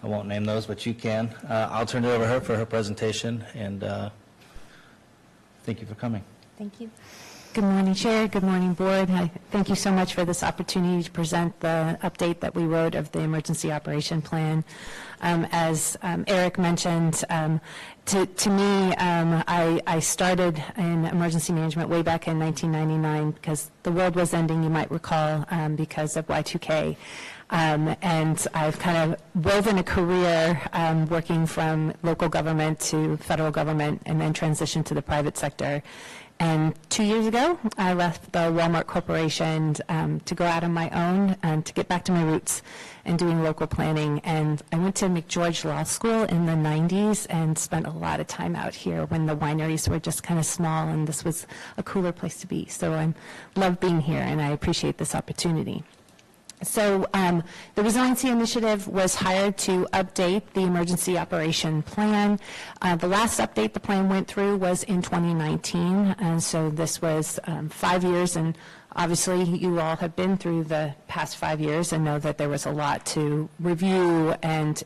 I won't name those, but you can. I'll turn it over to her for her presentation, and thank you for coming. Thank you. Good morning, Chair. Good morning, Board. Thank you so much for this opportunity to present the update that we wrote of the Emergency Operation Plan. As Eric mentioned, to me, I started in emergency management way back in 1999 because the world was ending, you might recall, because of Y2K. And I've kind of woven a career working from local government to federal government and then transitioned to the private sector. And 2 years ago, I left the Walmart Corporation to go out on my own and to get back to my roots and doing local planning. And I went to McGeorge Law School in the 90s and spent a lot of time out here when the wineries were just kind of small and this was a cooler place to be. So I love being here and I appreciate this opportunity. So the Resiliency Initiative was hired to update the Emergency Operation Plan. The last update the plan went through was in 2019, and so this was 5 years, and obviously you all have been through the past 5 years and know that there was a lot to review and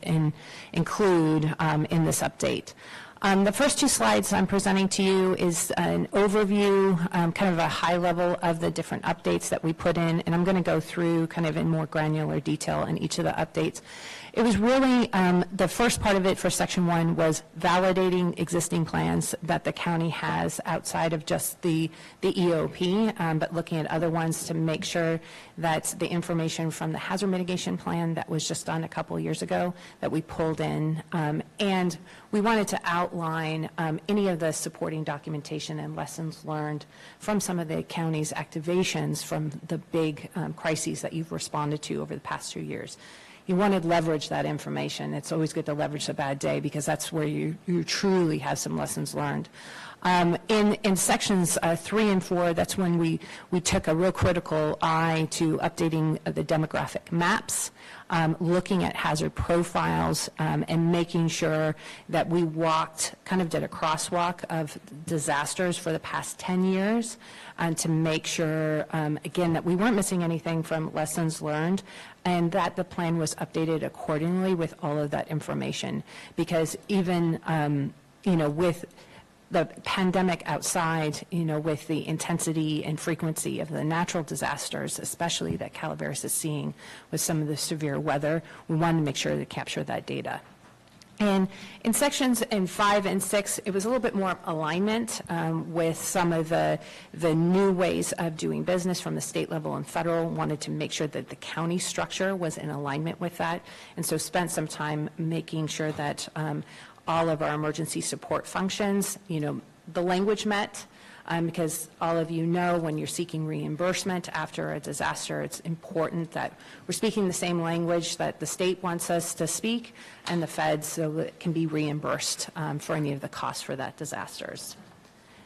include in this update. The first two slides I'm presenting to you is an overview, kind of a high level of the different updates that we put in, and I'm going to go through kind of in more granular detail in each of the updates. It was really, the first part of it for Section 1 was validating existing plans that the county has outside of just the EOP, but looking at other ones to make sure that the information from the hazard mitigation plan that was just done a couple years ago that we pulled in, and we wanted to outline any of the supporting documentation and lessons learned from some of the county's activations from the big crises that you've responded to over the past 2 years. You want to leverage that information. It's always good to leverage a bad day because that's where you truly have some lessons learned. In sections 3 and 4, that's when we took a real critical eye to updating the demographic maps, looking at hazard profiles, and making sure that we kind of did a crosswalk of disasters for the past 10 years, and to make sure, again, that we weren't missing anything from lessons learned, and that the plan was updated accordingly with all of that information. Because even, with the pandemic outside, with the intensity and frequency of the natural disasters, especially that Calaveras is seeing with some of the severe weather, we wanted to make sure to capture that data. And in sections 5 and 6, it was a little bit more alignment with some of the new ways of doing business from the state level and federal. Wanted to make sure that the county structure was in alignment with that, and so spent some time making sure that all of our emergency support functions, the language met, because all of you know when you're seeking reimbursement after a disaster, it's important that we're speaking the same language that the state wants us to speak and the feds, so that it can be reimbursed for any of the costs for that disasters.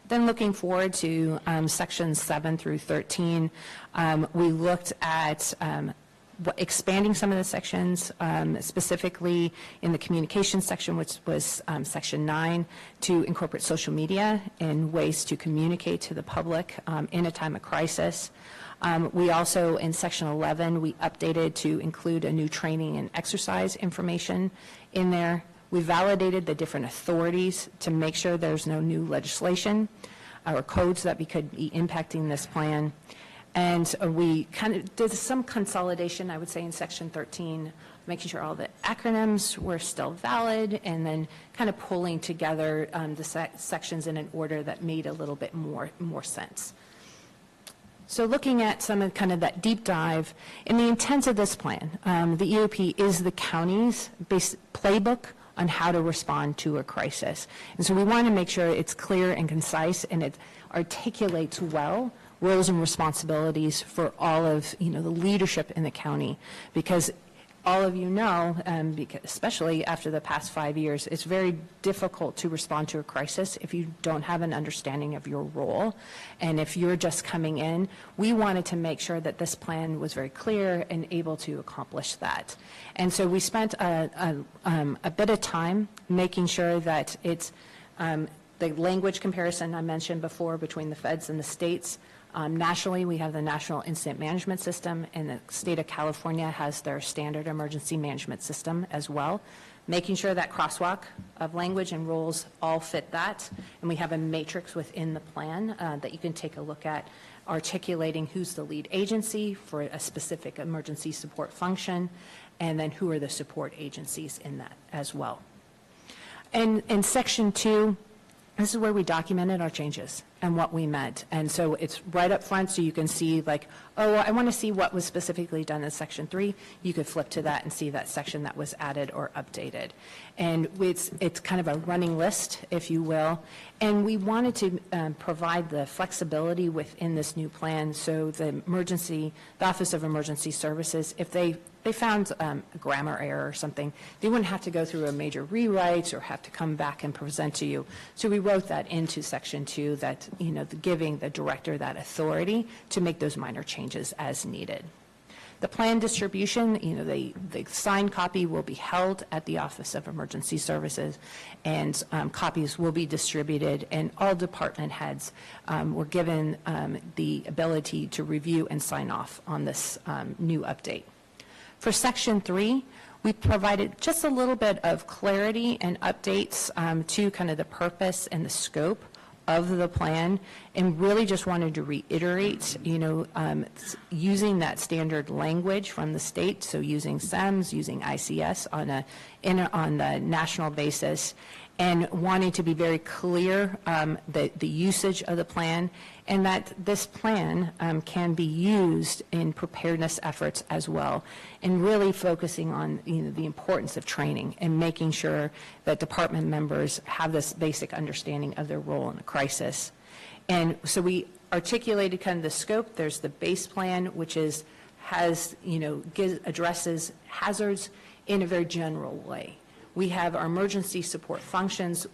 Then looking forward to sections 7 through 13, we looked at expanding some of the sections, specifically in the communications section, which was section 9, to incorporate social media and ways to communicate to the public in a time of crisis. We also, in section 11, we updated to include a new training and exercise information in there. We validated the different authorities to make sure there's no new legislation or codes that could be impacting this plan. And we kind of did some consolidation, I would say, in section 13, making sure all the acronyms were still valid, and then kind of pulling together the sections in an order that made a little bit more sense. So looking at some of kind of that deep dive, in the intent of this plan, the EOP is the county's playbook on how to respond to a crisis. And so we want to make sure it's clear and concise and it articulates well roles and responsibilities for all of the leadership in the county, because all of you know, especially after the past 5 years, it's very difficult to respond to a crisis if you don't have an understanding of your role. And if you're just coming in, we wanted to make sure that this plan was very clear and able to accomplish that. And so we spent a bit of time making sure that it's the language comparison I mentioned before between the feds and the states. Nationally, we have the National Incident Management System, and the state of California has their standard emergency management system as well, making sure that crosswalk of language and rules all fit that. And we have a matrix within the plan that you can take a look at, articulating who's the lead agency for a specific emergency support function, and then who are the support agencies in that as well. And in Section 2, this is where we documented our changes and what we meant. And so it's right up front, so you can see like, oh, I want to see what was specifically done in Section 3. You could flip to that and see that section that was added or updated. And it's kind of a running list, if you will. And we wanted to provide the flexibility within this new plan so the Office of Emergency Services, if they found a grammar error or something, they wouldn't have to go through a major rewrite or have to come back and present to you. So we wrote that into Section 2, that, giving the director that authority to make those minor changes as needed. The plan distribution, the signed copy will be held at the Office of Emergency Services, and copies will be distributed, and all department heads were given the ability to review and sign off on this new update. For Section 3, we provided just a little bit of clarity and updates to kind of the purpose and the scope of the plan, and really just wanted to reiterate, using that standard language from the state, so using SEMS, using ICS on a national basis, and wanting to be very clear the usage of the plan, and that this plan can be used in preparedness efforts as well, and really focusing on the importance of training and making sure that department members have this basic understanding of their role in a crisis. And so we articulated kind of the scope. There's the base plan, which addresses hazards in a very general way. We have our emergency support functions,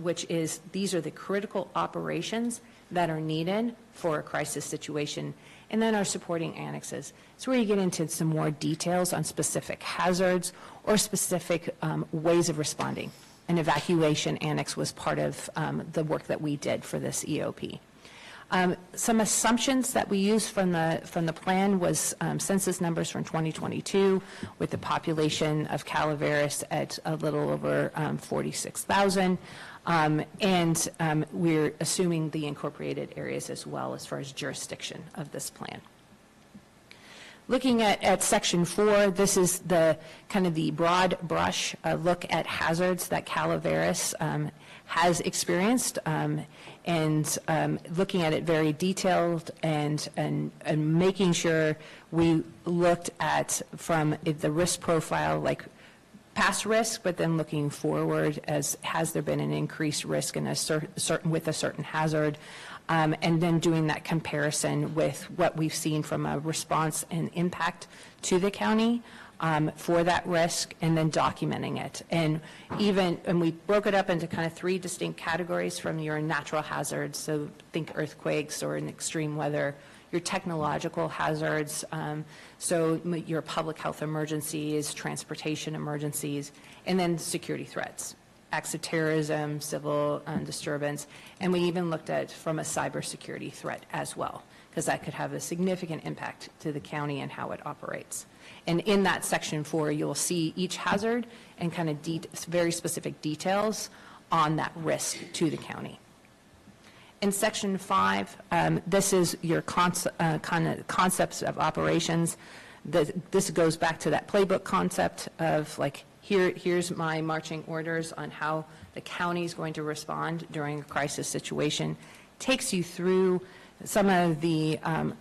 these are the critical operations that are needed for a crisis situation, and then our supporting annexes. It's where you get into some more details on specific hazards or specific ways of responding. An evacuation annex was part of the work that we did for this EOP. Some assumptions that we used from the plan was census numbers from 2022, with the population of Calaveras at a little over 46,000, and we're assuming the incorporated areas as well as far as jurisdiction of this plan. Looking at Section 4, this is the kind of the broad brush look at hazards that Calaveras has experienced, and looking at it very detailed and making sure we looked at from the risk profile, like past risk, but then looking forward as has there been an increased risk in with a certain hazard, and then doing that comparison with what we've seen from a response and impact to the county for that risk, and then documenting it. And we broke it up into kind of 3 distinct categories from your natural hazards, so think earthquakes or in extreme weather, your technological hazards, so your public health emergencies, transportation emergencies, and then security threats, acts of terrorism, civil disturbance, and we even looked at from a cybersecurity threat as well, because that could have a significant impact to the county and how it operates. And in that Section 4, you'll see each hazard and kind of very specific details on that risk to the county. In Section 5, this is your concepts of operations. This goes back to that playbook concept of like, here's my marching orders on how the county is going to respond during a crisis situation. Takes you through some of the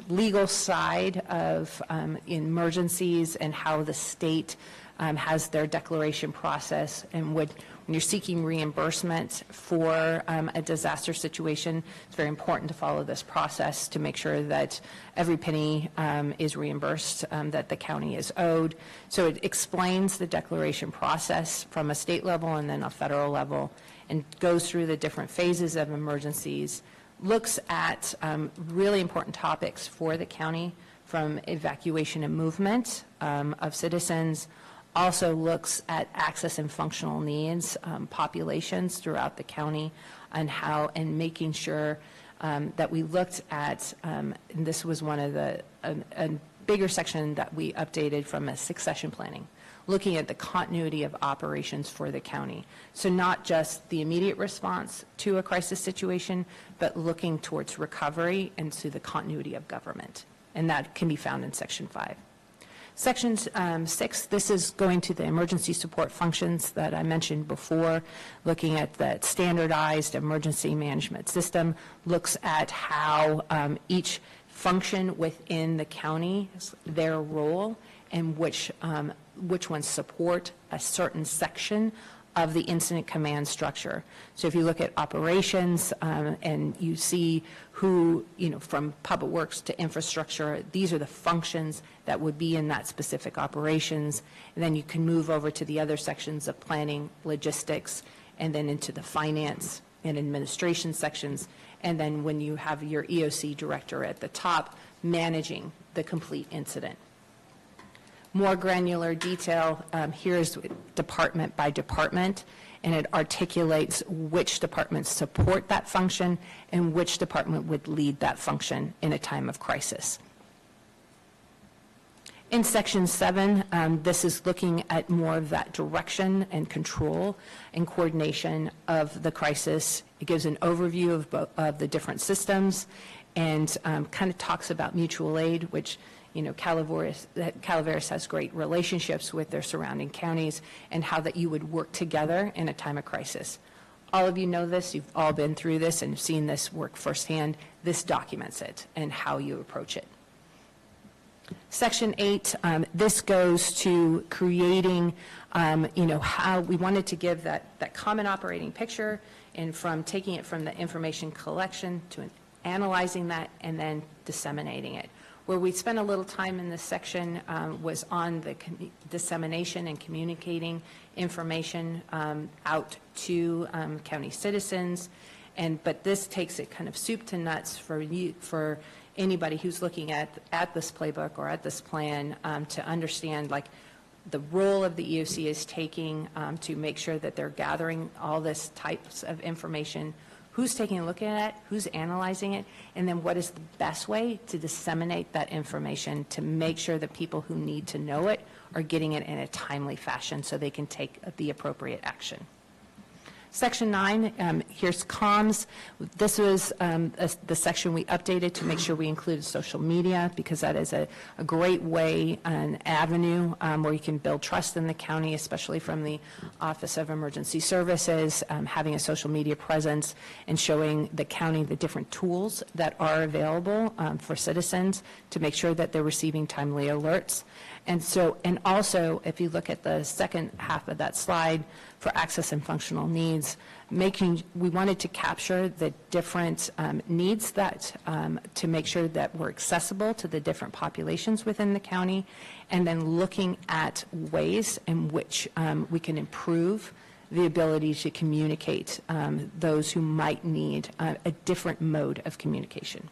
legal side of emergencies and how the state has their declaration process, and when you're seeking reimbursement for a disaster situation, it's very important to follow this process to make sure that every penny is reimbursed that the county is owed. So it explains the declaration process from a state level and then a federal level, and goes through the different phases of emergencies, looks at really important topics for the county, from evacuation and movement of citizens, also looks at access and functional needs populations throughout the county, and making sure that we looked at, and this was one of a bigger section that we updated from a succession planning, looking at the continuity of operations for the county. So not just the immediate response to a crisis situation, but looking towards recovery and to the continuity of government. And that can be found in Section 5. Section 6, this is going to the emergency support functions that I mentioned before, looking at the standardized emergency management system, looks at how each function within the county, their role, and which ones support a certain section of the incident command structure. So if you look at operations and you see who, from public works to infrastructure, these are the functions that would be in that specific operations. And then you can move over to the other sections of planning, logistics, and then into the finance and administration sections. And then when you have your EOC director at the top managing the complete incident. More granular detail, here's department by department, and it articulates which departments support that function and which department would lead that function in a time of crisis. In Section 7, this is looking at more of that direction and control and coordination of the crisis. It gives an overview of the different systems, and kind of talks about mutual aid, which Calaveras has great relationships with their surrounding counties, and how that you would work together in a time of crisis. All of you know this, you've all been through this and seen this work firsthand. This documents it and how you approach it. Section 8, this goes to creating, how we wanted to give that common operating picture, and from taking it from the information collection to analyzing that and then disseminating it. Where we spent a little time in this section was on the dissemination and communicating information out to county citizens, but this takes it kind of soup to nuts for anybody who's looking at this playbook or at this plan to understand the role of the EOC is taking to make sure that they're gathering all this types of information. Who's taking a look at it, who's analyzing it, and then what is the best way to disseminate that information to make sure that people who need to know it are getting it in a timely fashion so they can take the appropriate action. Section 9, here's comms. This was the section we updated to make sure we included social media, because that is a great way, an avenue where you can build trust in the county, especially from the Office of Emergency Services, having a social media presence and showing the county the different tools that are available for citizens to make sure that they're receiving timely alerts. And also, if you look at the second half of that slide, for access and functional needs, we wanted to capture the different needs that to make sure that we're accessible to the different populations within the county, and then looking at ways in which we can improve the ability to communicate those who might need a different mode of communication.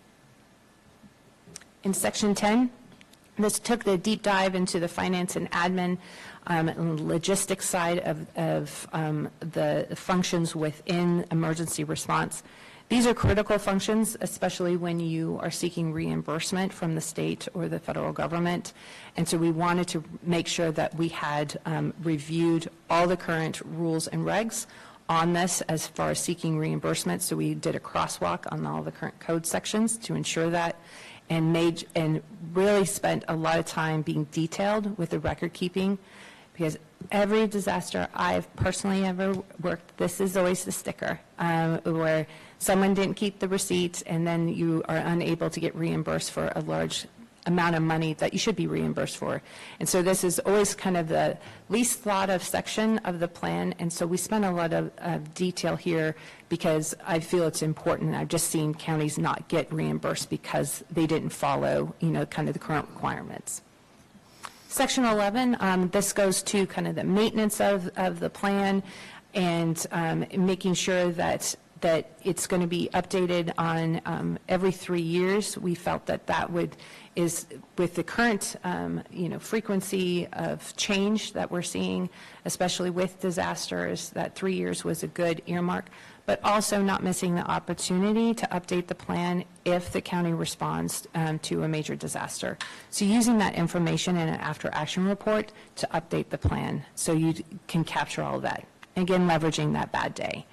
In Section 10, this took the deep dive into the finance and admin and logistics side of the functions within emergency response. These are critical functions, especially when you are seeking reimbursement from the state or the federal government. And so we wanted to make sure that we had reviewed all the current rules and regs on this as far as seeking reimbursement. So we did a crosswalk on all the current code sections to ensure that, and really spent a lot of time being detailed with the record keeping, because every disaster I've personally ever worked, this is always the sticker, where someone didn't keep the receipts and then you are unable to get reimbursed for a large amount of money that you should be reimbursed for. And so this is always kind of the least thought of section of the plan, and so we spent a lot of detail here because I feel it's important. I've just seen counties not get reimbursed because they didn't follow, kind of the current requirements. Section 11, this goes to kind of the maintenance of the plan and making sure that it's going to be updated on every 3 years. We felt that is with the current, frequency of change that we're seeing, especially with disasters, that 3 years was a good earmark, but also not missing the opportunity to update the plan if the county responds to a major disaster. So using that information in an after-action report to update the plan so you can capture all of that. Again, leveraging that bad day.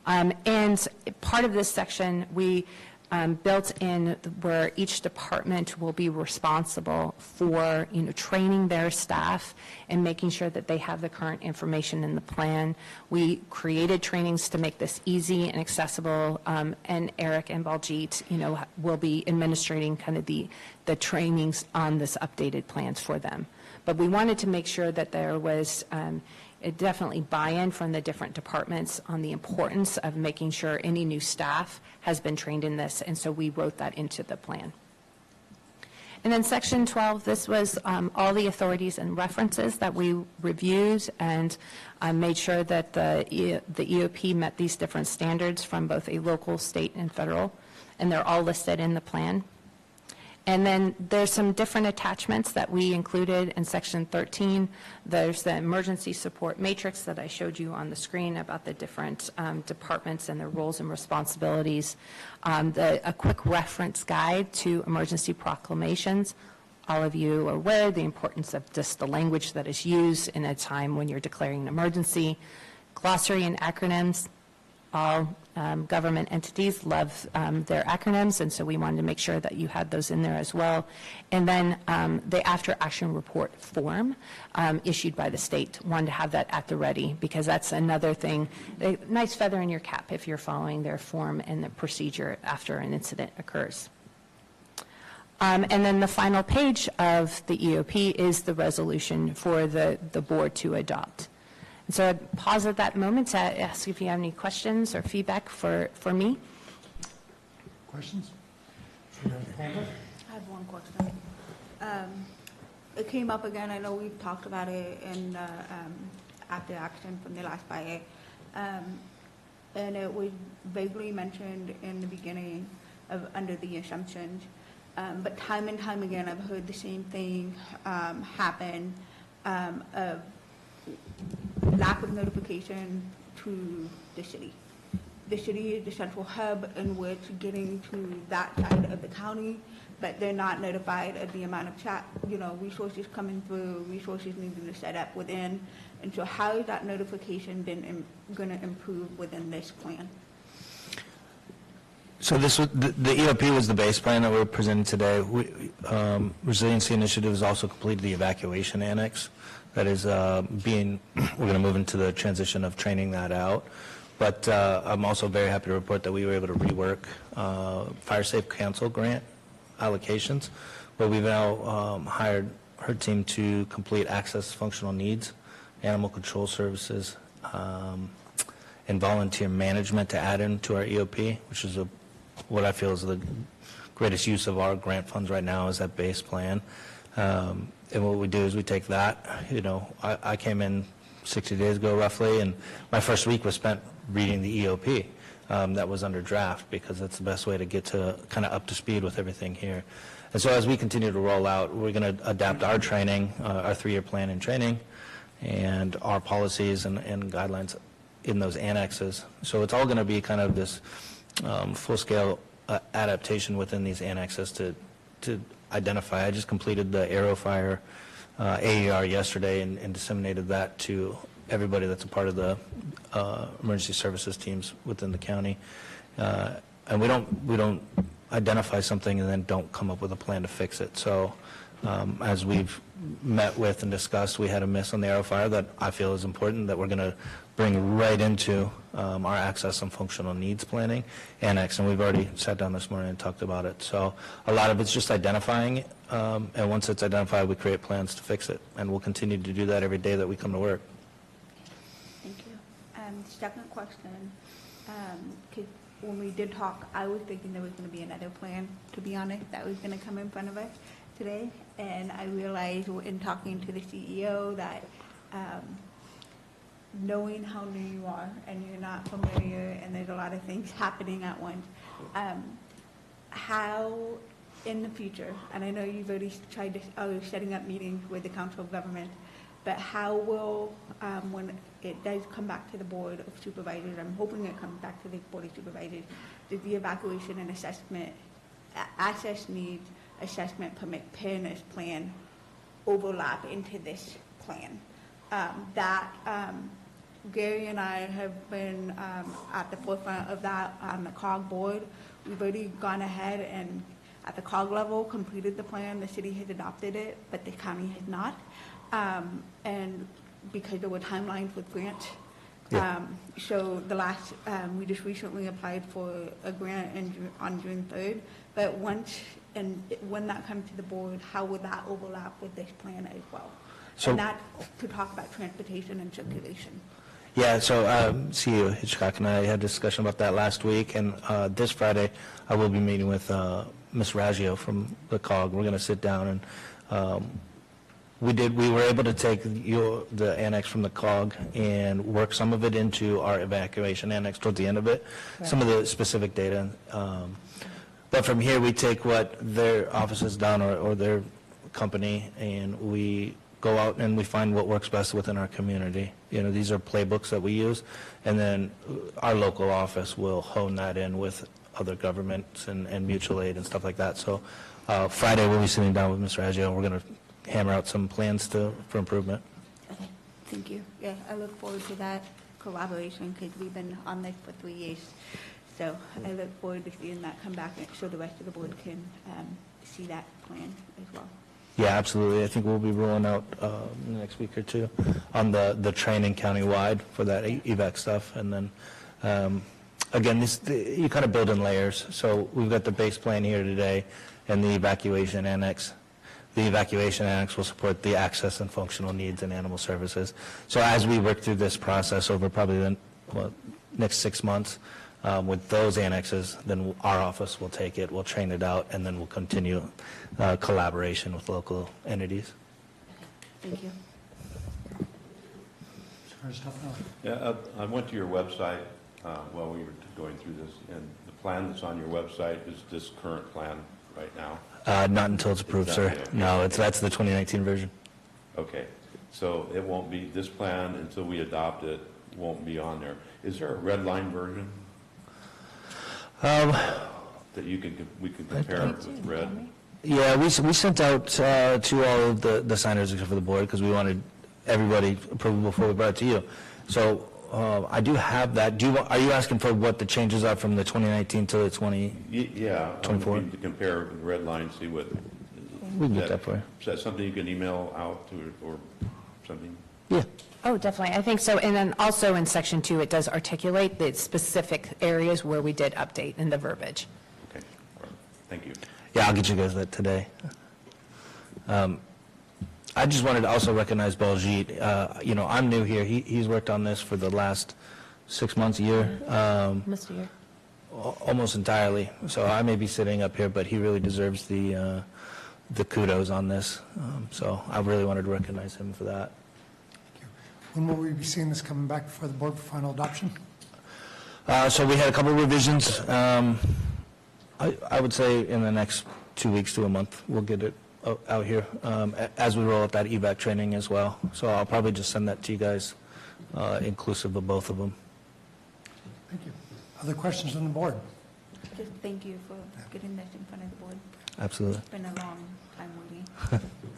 And part of this section, we built in where each department will be responsible for, training their staff and making sure that they have the current information in the plan. We created trainings to make this easy and accessible, and Eric and Baljeet, will be administrating kind of the trainings on this updated plans for them. But we wanted to make sure that there was definitely buy-in from the different departments on the importance of making sure any new staff has been trained in this, and so we wrote that into the plan. And then section 12, this was all the authorities and references that we reviewed and made sure that the EOP met these different standards from both a local, state, and federal, and they're all listed in the plan. And then there's some different attachments that we included in section 13. There's the emergency support matrix that I showed you on the screen about the different departments and their roles and responsibilities. A quick reference guide to emergency proclamations. All of you are aware of the importance of just the language that is used in a time when you're declaring an emergency. Glossary and acronyms. All government entities love their acronyms, and so we wanted to make sure that you had those in there as well. And then the after-action report form issued by the state, wanted to have that at the ready because that's another thing, a nice feather in your cap if you're following their form and the procedure after an incident occurs. And then the final page of the EOP is the resolution for the board to adopt. So I'd pause at that moment to ask if you have any questions or feedback for me. Questions? I have one question. It came up again. I know we've talked about it in after action from the last BIA. And it was vaguely mentioned in the beginning of under the assumptions. But time and time again, I've heard the same thing happen of lack of notification to the city. The city is the central hub in which getting to that side of the county, but they're not notified of the amount of resources coming through, resources needing to set up within. And so how is that notification been going to improve within this plan? So this was, the EOP was the base plan that we're presenting today. Resiliency Initiative has also completed the evacuation annex. That is we're going to move into the transition of training that out. But I'm also very happy to report that we were able to rework Fire Safe Council grant allocations, where we've now hired her team to complete access functional needs, animal control services, and volunteer management to add into our EOP, which is what I feel is the greatest use of our grant funds right now is that base plan. And what we do is we take that, I came in 60 days ago roughly, and my first week was spent reading the EOP that was under draft because that's the best way to get to kind of up to speed with everything here. And so as we continue to roll out, we're going to adapt our training, our 3-year plan and training, and our policies and guidelines in those annexes. So it's all going to be kind of this full-scale adaptation within these annexes to identify. I just completed the AeroFire AER yesterday and disseminated that to everybody that's a part of the emergency services teams within the county. And we don't identify something and then don't come up with a plan to fix it. So as we've met with and discussed. We had a miss on the arrow fire that I feel is important, that we're going to bring right into our access and functional needs planning annex, and we've already sat down this morning and talked about it. So a lot of it's just identifying it, and once it's identified, we create plans to fix it, and we'll continue to do that every day that we come to work. Thank you. Second question, 'cause when we did talk, I was thinking there was going to be another plan, to be honest, that was going to come in front of us today, and I realized in talking to the CEO that knowing how new you are and you're not familiar and there's a lot of things happening at once, how in the future, and I know you've already tried to, setting up meetings with the Council of Government, but how will, when it does come back to the Board of Supervisors, I'm hoping it comes back to the Board of Supervisors, does the evacuation and assessment, access needs, assessment permit fairness plan overlap into this plan? Gary and I have been at the forefront of that on the COG board. We've already gone ahead and at the COG level completed the plan. The city has adopted it, but the county has not. And because there were timelines with grants. So the last, we just recently applied for a grant on June 3rd. But when that comes to the board, how would that overlap with this plan as well? So, and that to talk about transportation and circulation. Yeah, so CEO Hitchcock and I had a discussion about that last week, and this Friday I will be meeting with Ms. Raggio from the COG. We're going to sit down and we were able to take the annex from the COG and work some of it into our evacuation annex towards the end of it, some of the specific data. But from here we take what their office has done or their company, and we go out and we find what works best within our community. You know, these are playbooks that we use, and then our local office will hone that in with other governments and mutual aid and stuff like that. So Friday we'll be sitting down with Ms. Raggio. We're going to hammer out some plans for improvement. Okay, thank you. Yeah, I look forward to that collaboration because we've been on this for 3 years. So I look forward to seeing that come back so the rest of the board can see that plan as well. Yeah, absolutely. I think we'll be rolling out in the next week or two on the training countywide for that evac stuff. And then, again, you kind of build in layers. So we've got the base plan here today and the evacuation annex. The evacuation annex will support the access and functional needs and animal services. So as we work through this process over probably the next 6 months, with those annexes, then our office will take it, we'll train it out, and then we'll continue collaboration with local entities. Thank you. Yeah, I went to your website while we were going through this, and the plan that's on your website is this current plan right now? Not until it's approved, sir. No, that's the 2019 version. Okay, so it won't be, this plan until we adopt it won't be on there. Is there a red line version? That we can compare with red? Yeah, we sent out to all of the signers except for the board because we wanted everybody approved before we brought it to you. So I do have that. Are you asking for what the changes are from the 2019 to the 2024? Yeah, to compare the red line, see what. We can get that for you. Is that something you can email out to or something? Yeah. Oh, definitely. I think so. And then also in Section 2, it does articulate the specific areas where we did update in the verbiage. Okay. All right. Thank you. Yeah, I'll get you guys that today. I just wanted to also recognize Baljeet. I'm new here. He's worked on this for the last 6 months, a year. Almost a year. Almost entirely. So I may be sitting up here, but he really deserves the kudos on this. So I really wanted to recognize him for that. When will we be seeing this coming back before the board for final adoption? So we had a couple of revisions. I would say in the next 2 weeks to a month, we'll get it out here as we roll out that evac training as well. So I'll probably just send that to you guys, inclusive of both of them. Thank you. Other questions on the board? Just thank you for getting this in front of the board. Absolutely. It's been a long time waiting.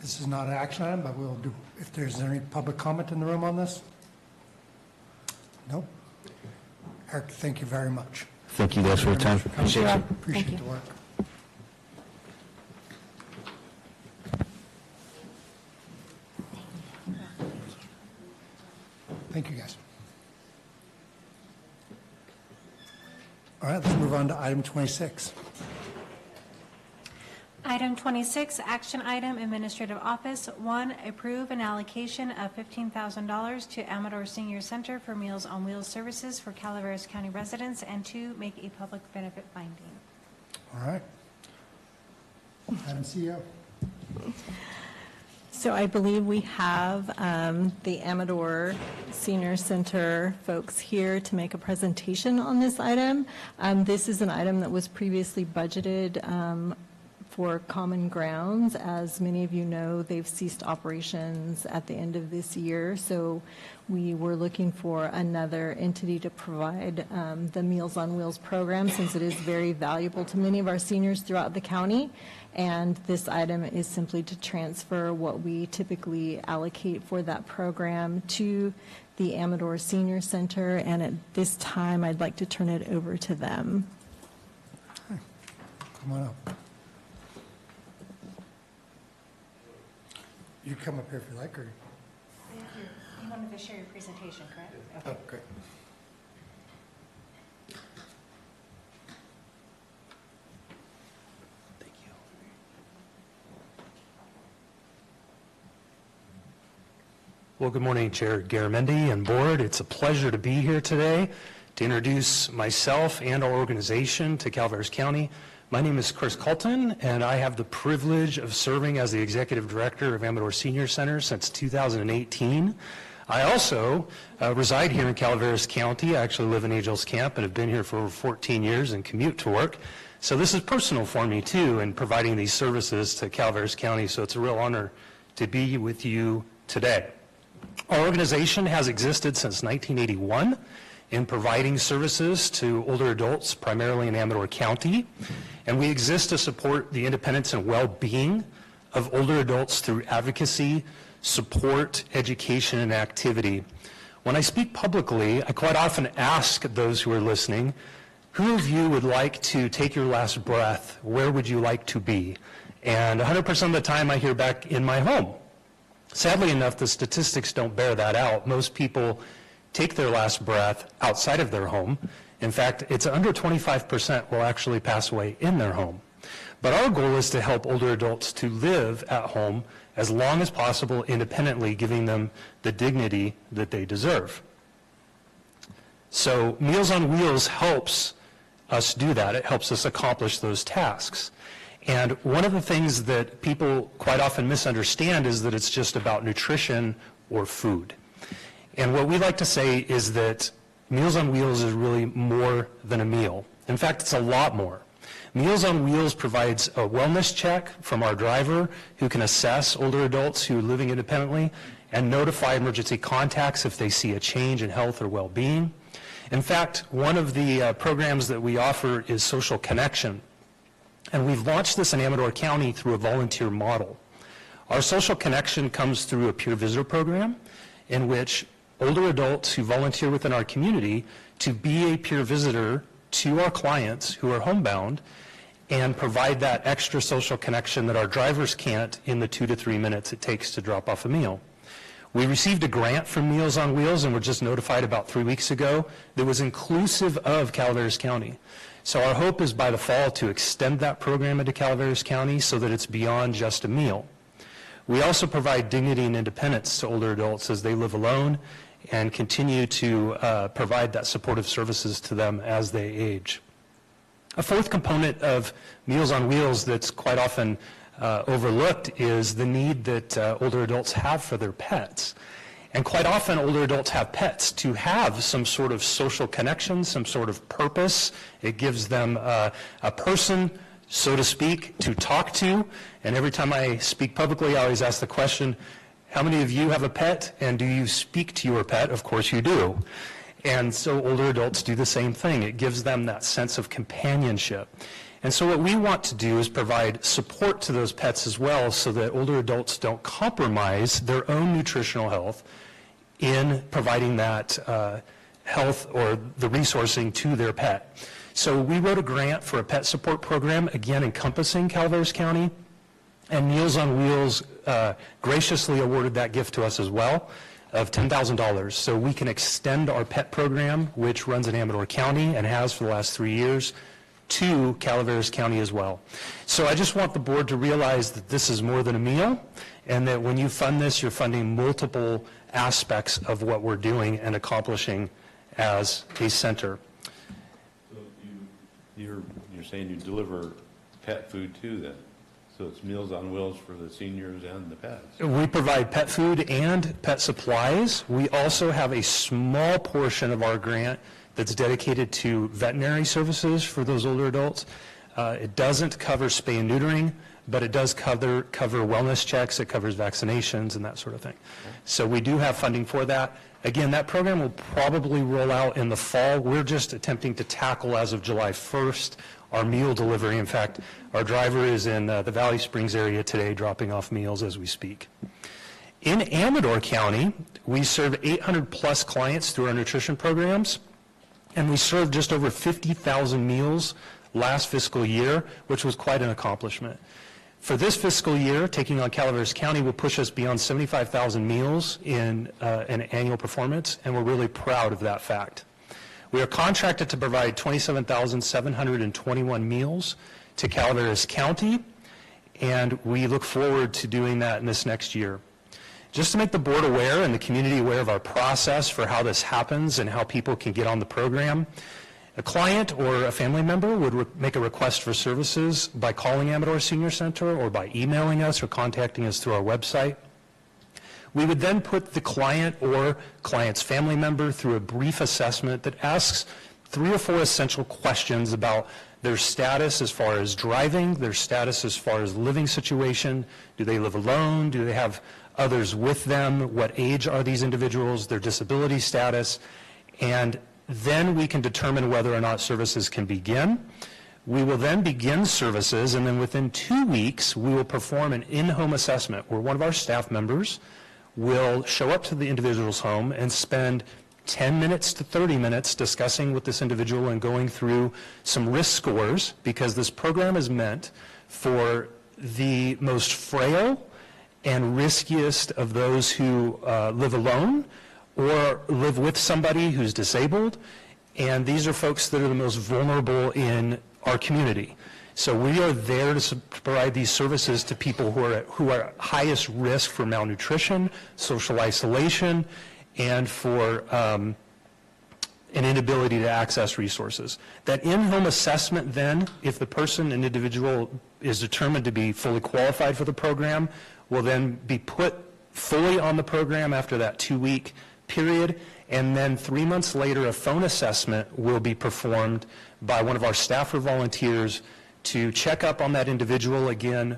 This is not an action item, but we'll do, if there's any public comment in the room on this? No? Eric, thank you very much. Thank you guys for your time. Appreciate you. Appreciate the work. All right, let's move on to item 26. Item 26, action item, Administrative Office. 1, approve an allocation of $15,000 to Amador Senior Center for Meals on Wheels services for Calaveras County residents, and 2, make a public benefit finding. All right. Madam CEO. So I believe we have the Amador Senior Center folks here to make a presentation on this item. This is an item that was previously budgeted for Common Grounds. As many of you know, they've ceased operations at the end of this year, so we were looking for another entity to provide the Meals on Wheels program, since it is very valuable to many of our seniors throughout the county. And this item is simply to transfer what we typically allocate for that program to the Amador Senior Center, and at this time, I'd like to turn it over to them. Come on up. You come up here if you like, or? You wanted to share your presentation, correct? Oh, great. Well, good morning, Chair Garamendi and Board. It's a pleasure to be here today to introduce myself and our organization to Calaveras County. My name is Chris Colton, and I have the privilege of serving as the Executive Director of Amador Senior Center since 2018. I also reside here in Calaveras County. I actually live in Angels Camp and have been here for over 14 years and commute to work. So this is personal for me, too, in providing these services to Calaveras County, so it's a real honor to be with you today. Our organization has existed since 1981 in providing services to older adults, primarily in Amador County, and we exist to support the independence and well-being of older adults through advocacy, support, education, and activity. When I speak publicly, I quite often ask those who are listening, who of you would like to take your last breath? Where would you like to be? And 100% of the time I hear back, in my home. Sadly enough, the statistics don't bear that out. Most people take their last breath outside of their home. In fact, it's under 25% will actually pass away in their home. But our goal is to help older adults to live at home as long as possible independently, giving them the dignity that they deserve. So Meals on Wheels helps us do that. It helps us accomplish those tasks. And one of the things that people quite often misunderstand is that it's just about nutrition or food. And what we like to say is that Meals on Wheels is really more than a meal. In fact, it's a lot more. Meals on Wheels provides a wellness check from our driver who can assess older adults who are living independently and notify emergency contacts if they see a change in health or well-being. In fact, one of the programs that we offer is Social Connection. And we've launched this in Amador County through a volunteer model. Our Social Connection comes through a peer visitor program in which older adults who volunteer within our community to be a peer visitor to our clients who are homebound and provide that extra social connection that our drivers can't in the 2 to 3 minutes it takes to drop off a meal. We received a grant from Meals on Wheels and were just notified about 3 weeks ago that was inclusive of Calaveras County. So our hope is by the fall to extend that program into Calaveras County so that it's beyond just a meal. We also provide dignity and independence to older adults as they live alone and continue to provide that supportive services to them as they age. A fourth component of Meals on Wheels that's quite often overlooked is the need that older adults have for their pets. And quite often older adults have pets to have some sort of social connection, some sort of purpose. It gives them a person, so to speak, to talk to. And every time I speak publicly, I always ask the question, how many of you have a pet, and do you speak to your pet? Of course you do. And so older adults do the same thing. It gives them that sense of companionship. And so what we want to do is provide support to those pets as well so that older adults don't compromise their own nutritional health in providing that health or the resourcing to their pet. So we wrote a grant for a pet support program, again encompassing Calaveras County, and Meals on Wheels graciously awarded that gift to us as well. of $10,000 so we can extend our pet program, which runs in Amador County and has for the last 3 years, to Calaveras County as well. So I just want the board to realize that this is more than a meal, and that when you fund this, you're funding multiple aspects of what we're doing and accomplishing as a center. So you're saying you deliver pet food too then? So it's Meals on Wheels for the seniors and the pets? We provide pet food and pet supplies. We also have a small portion of our grant that's dedicated to veterinary services for those older adults. It doesn't cover spay and neutering, but it does cover wellness checks, it covers vaccinations and that sort of thing. So we do have funding for that. Again, that program will probably roll out in the fall. We're just attempting to tackle, as of July 1st, our meal delivery. In fact, our driver is in the Valley Springs area today dropping off meals as we speak. In Amador County, we serve 800 plus clients through our nutrition programs, and we served just over 50,000 meals last fiscal year, which was quite an accomplishment. For this fiscal year, taking on Calaveras County will push us beyond 75,000 meals in an annual performance, and we're really proud of that fact. We are contracted to provide 27,721 meals to Calaveras County, and we look forward to doing that in this next year. Just to make the board aware and the community aware of our process for how this happens and how people can get on the program, a client or a family member would make a request for services by calling Amador Senior Center or by emailing us or contacting us through our website. We would then put the client or client's family member through a brief assessment that asks 3 or 4 essential questions about their status as far as driving, their status as far as living situation. Do they live alone? Do they have others with them? What age are these individuals? Their disability status? And then we can determine whether or not services can begin. We will then begin services, and then within 2 weeks, we will perform an in-home assessment where one of our staff members will show up to the individual's home and spend 10 minutes to 30 minutes discussing with this individual and going through some risk scores, because this program is meant for the most frail and riskiest of those who live alone or live with somebody who's disabled, and these are folks that are the most vulnerable in our community. So we are there to provide these services to people who are at highest risk for malnutrition, social isolation, and for an inability to access resources. That in-home assessment then, if the person, an individual, is determined to be fully qualified for the program, will then be put fully on the program after that 2-week period, and then 3 months later a phone assessment will be performed by one of our staff or volunteers to check up on that individual again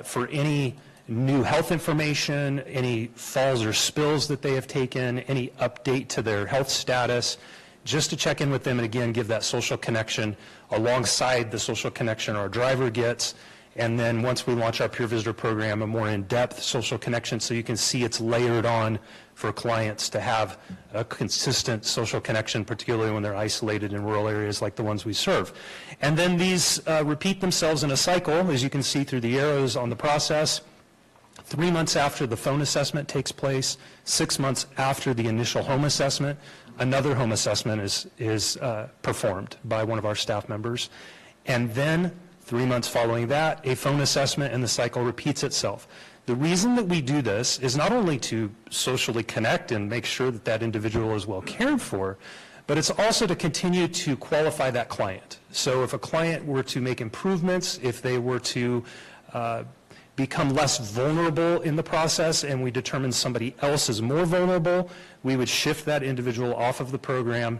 for any new health information, any falls or spills that they have taken, any update to their health status, just to check in with them and again give that social connection alongside the social connection our driver gets. And then once we launch our peer visitor program, a more in-depth social connection, so you can see it's layered on for clients to have a consistent social connection, particularly when they're isolated in rural areas like the ones we serve. And then these repeat themselves in a cycle, as you can see through the arrows on the process. 3 months after the phone assessment takes place, 6 months after the initial home assessment, another home assessment is performed by one of our staff members. And then 3 months following that, a phone assessment, and the cycle repeats itself. The reason that we do this is not only to socially connect and make sure that that individual is well cared for, but it's also to continue to qualify that client. So if a client were to make improvements, if they were to become less vulnerable in the process and we determine somebody else is more vulnerable, we would shift that individual off of the program.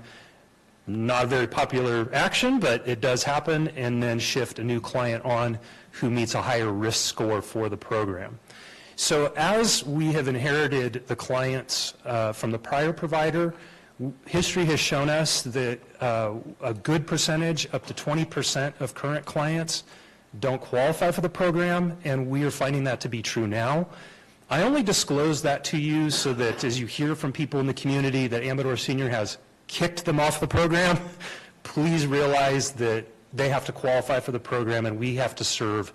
Not a very popular action, but it does happen, and then shift a new client on who meets a higher risk score for the program. So as we have inherited the clients from the prior provider, history has shown us that a good percentage, up to 20% of current clients don't qualify for the program, and we are finding that to be true now. I only disclose that to you so that as you hear from people in the community that Amador Senior has kicked them off the program, please realize that they have to qualify for the program, and we have to serve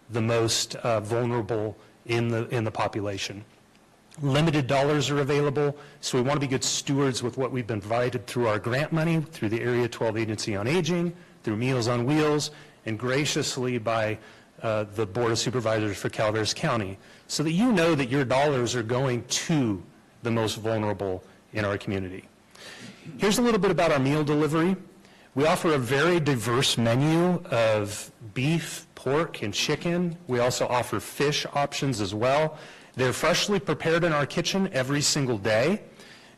the most vulnerable in the population. Limited dollars are available, so we want to be good stewards with what we've been provided through our grant money, through the Area 12 Agency on Aging, through Meals on Wheels, and graciously by the Board of Supervisors for Calaveras County, so that you know that your dollars are going to the most vulnerable in our community. Here's a little bit about our meal delivery. We offer a very diverse menu of beef, pork, and chicken. We also offer fish options as well. They're freshly prepared in our kitchen every single day.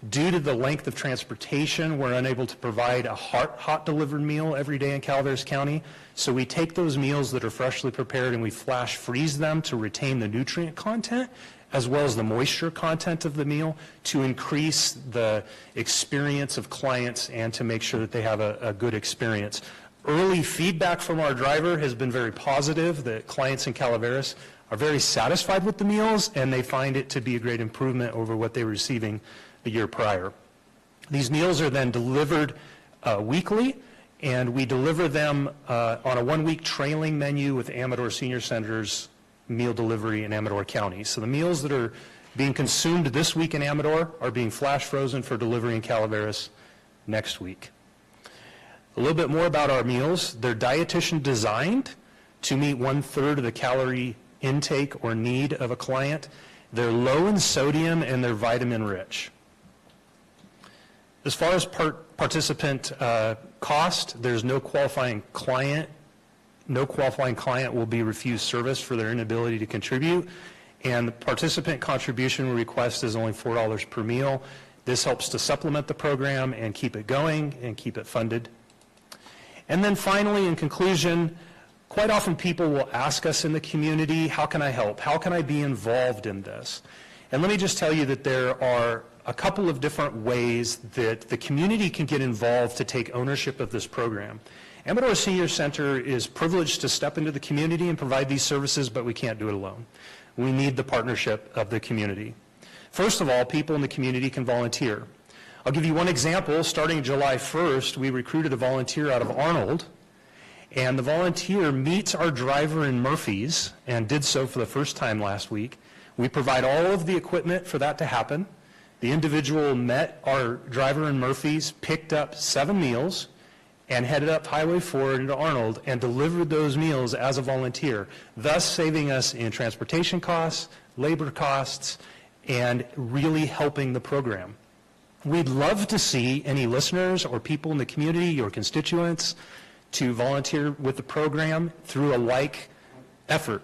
Due to the length of transportation, we're unable to provide a hot delivered meal every day in Calaveras County. So we take those meals that are freshly prepared and we flash freeze them to retain the nutrient content as well as the moisture content of the meal to increase the experience of clients and to make sure that they have a good experience. Early feedback from our driver has been very positive. The clients in Calaveras are very satisfied with the meals, and they find it to be a great improvement over what they were receiving the year prior. These meals are then delivered weekly, and we deliver them on a one-week trailing menu with Amador Senior Center's meal delivery in Amador County. So the meals that are being consumed this week in Amador are being flash frozen for delivery in Calaveras next week. A little bit more about our meals. They're dietitian designed to meet 1/3 of the calorie intake or need of a client. They're low in sodium and they're vitamin rich. As far as participant cost, there's no qualifying client. No qualifying client will be refused service for their inability to contribute, and the participant contribution request is only $4 per meal. This helps to supplement the program and keep it going and keep it funded. And then finally, in conclusion, quite often people will ask us in the community, how can I help? How can I be involved in this? And let me just tell you that there are a couple of different ways that the community can get involved to take ownership of this program. Amador Senior Center is privileged to step into the community and provide these services, but we can't do it alone. We need the partnership of the community. First of all, people in the community can volunteer. I'll give you one example. Starting July 1st, we recruited a volunteer out of Arnold, and the volunteer meets our driver in Murphy's and did so for the first time last week. We provide all of the equipment for that to happen. The individual met our driver in Murphy's, picked up 7 meals, and headed up Highway 4 into Arnold and delivered those meals as a volunteer, thus saving us in transportation costs, labor costs, and really helping the program. We'd love to see any listeners or people in the community or constituents to volunteer with the program through a like effort.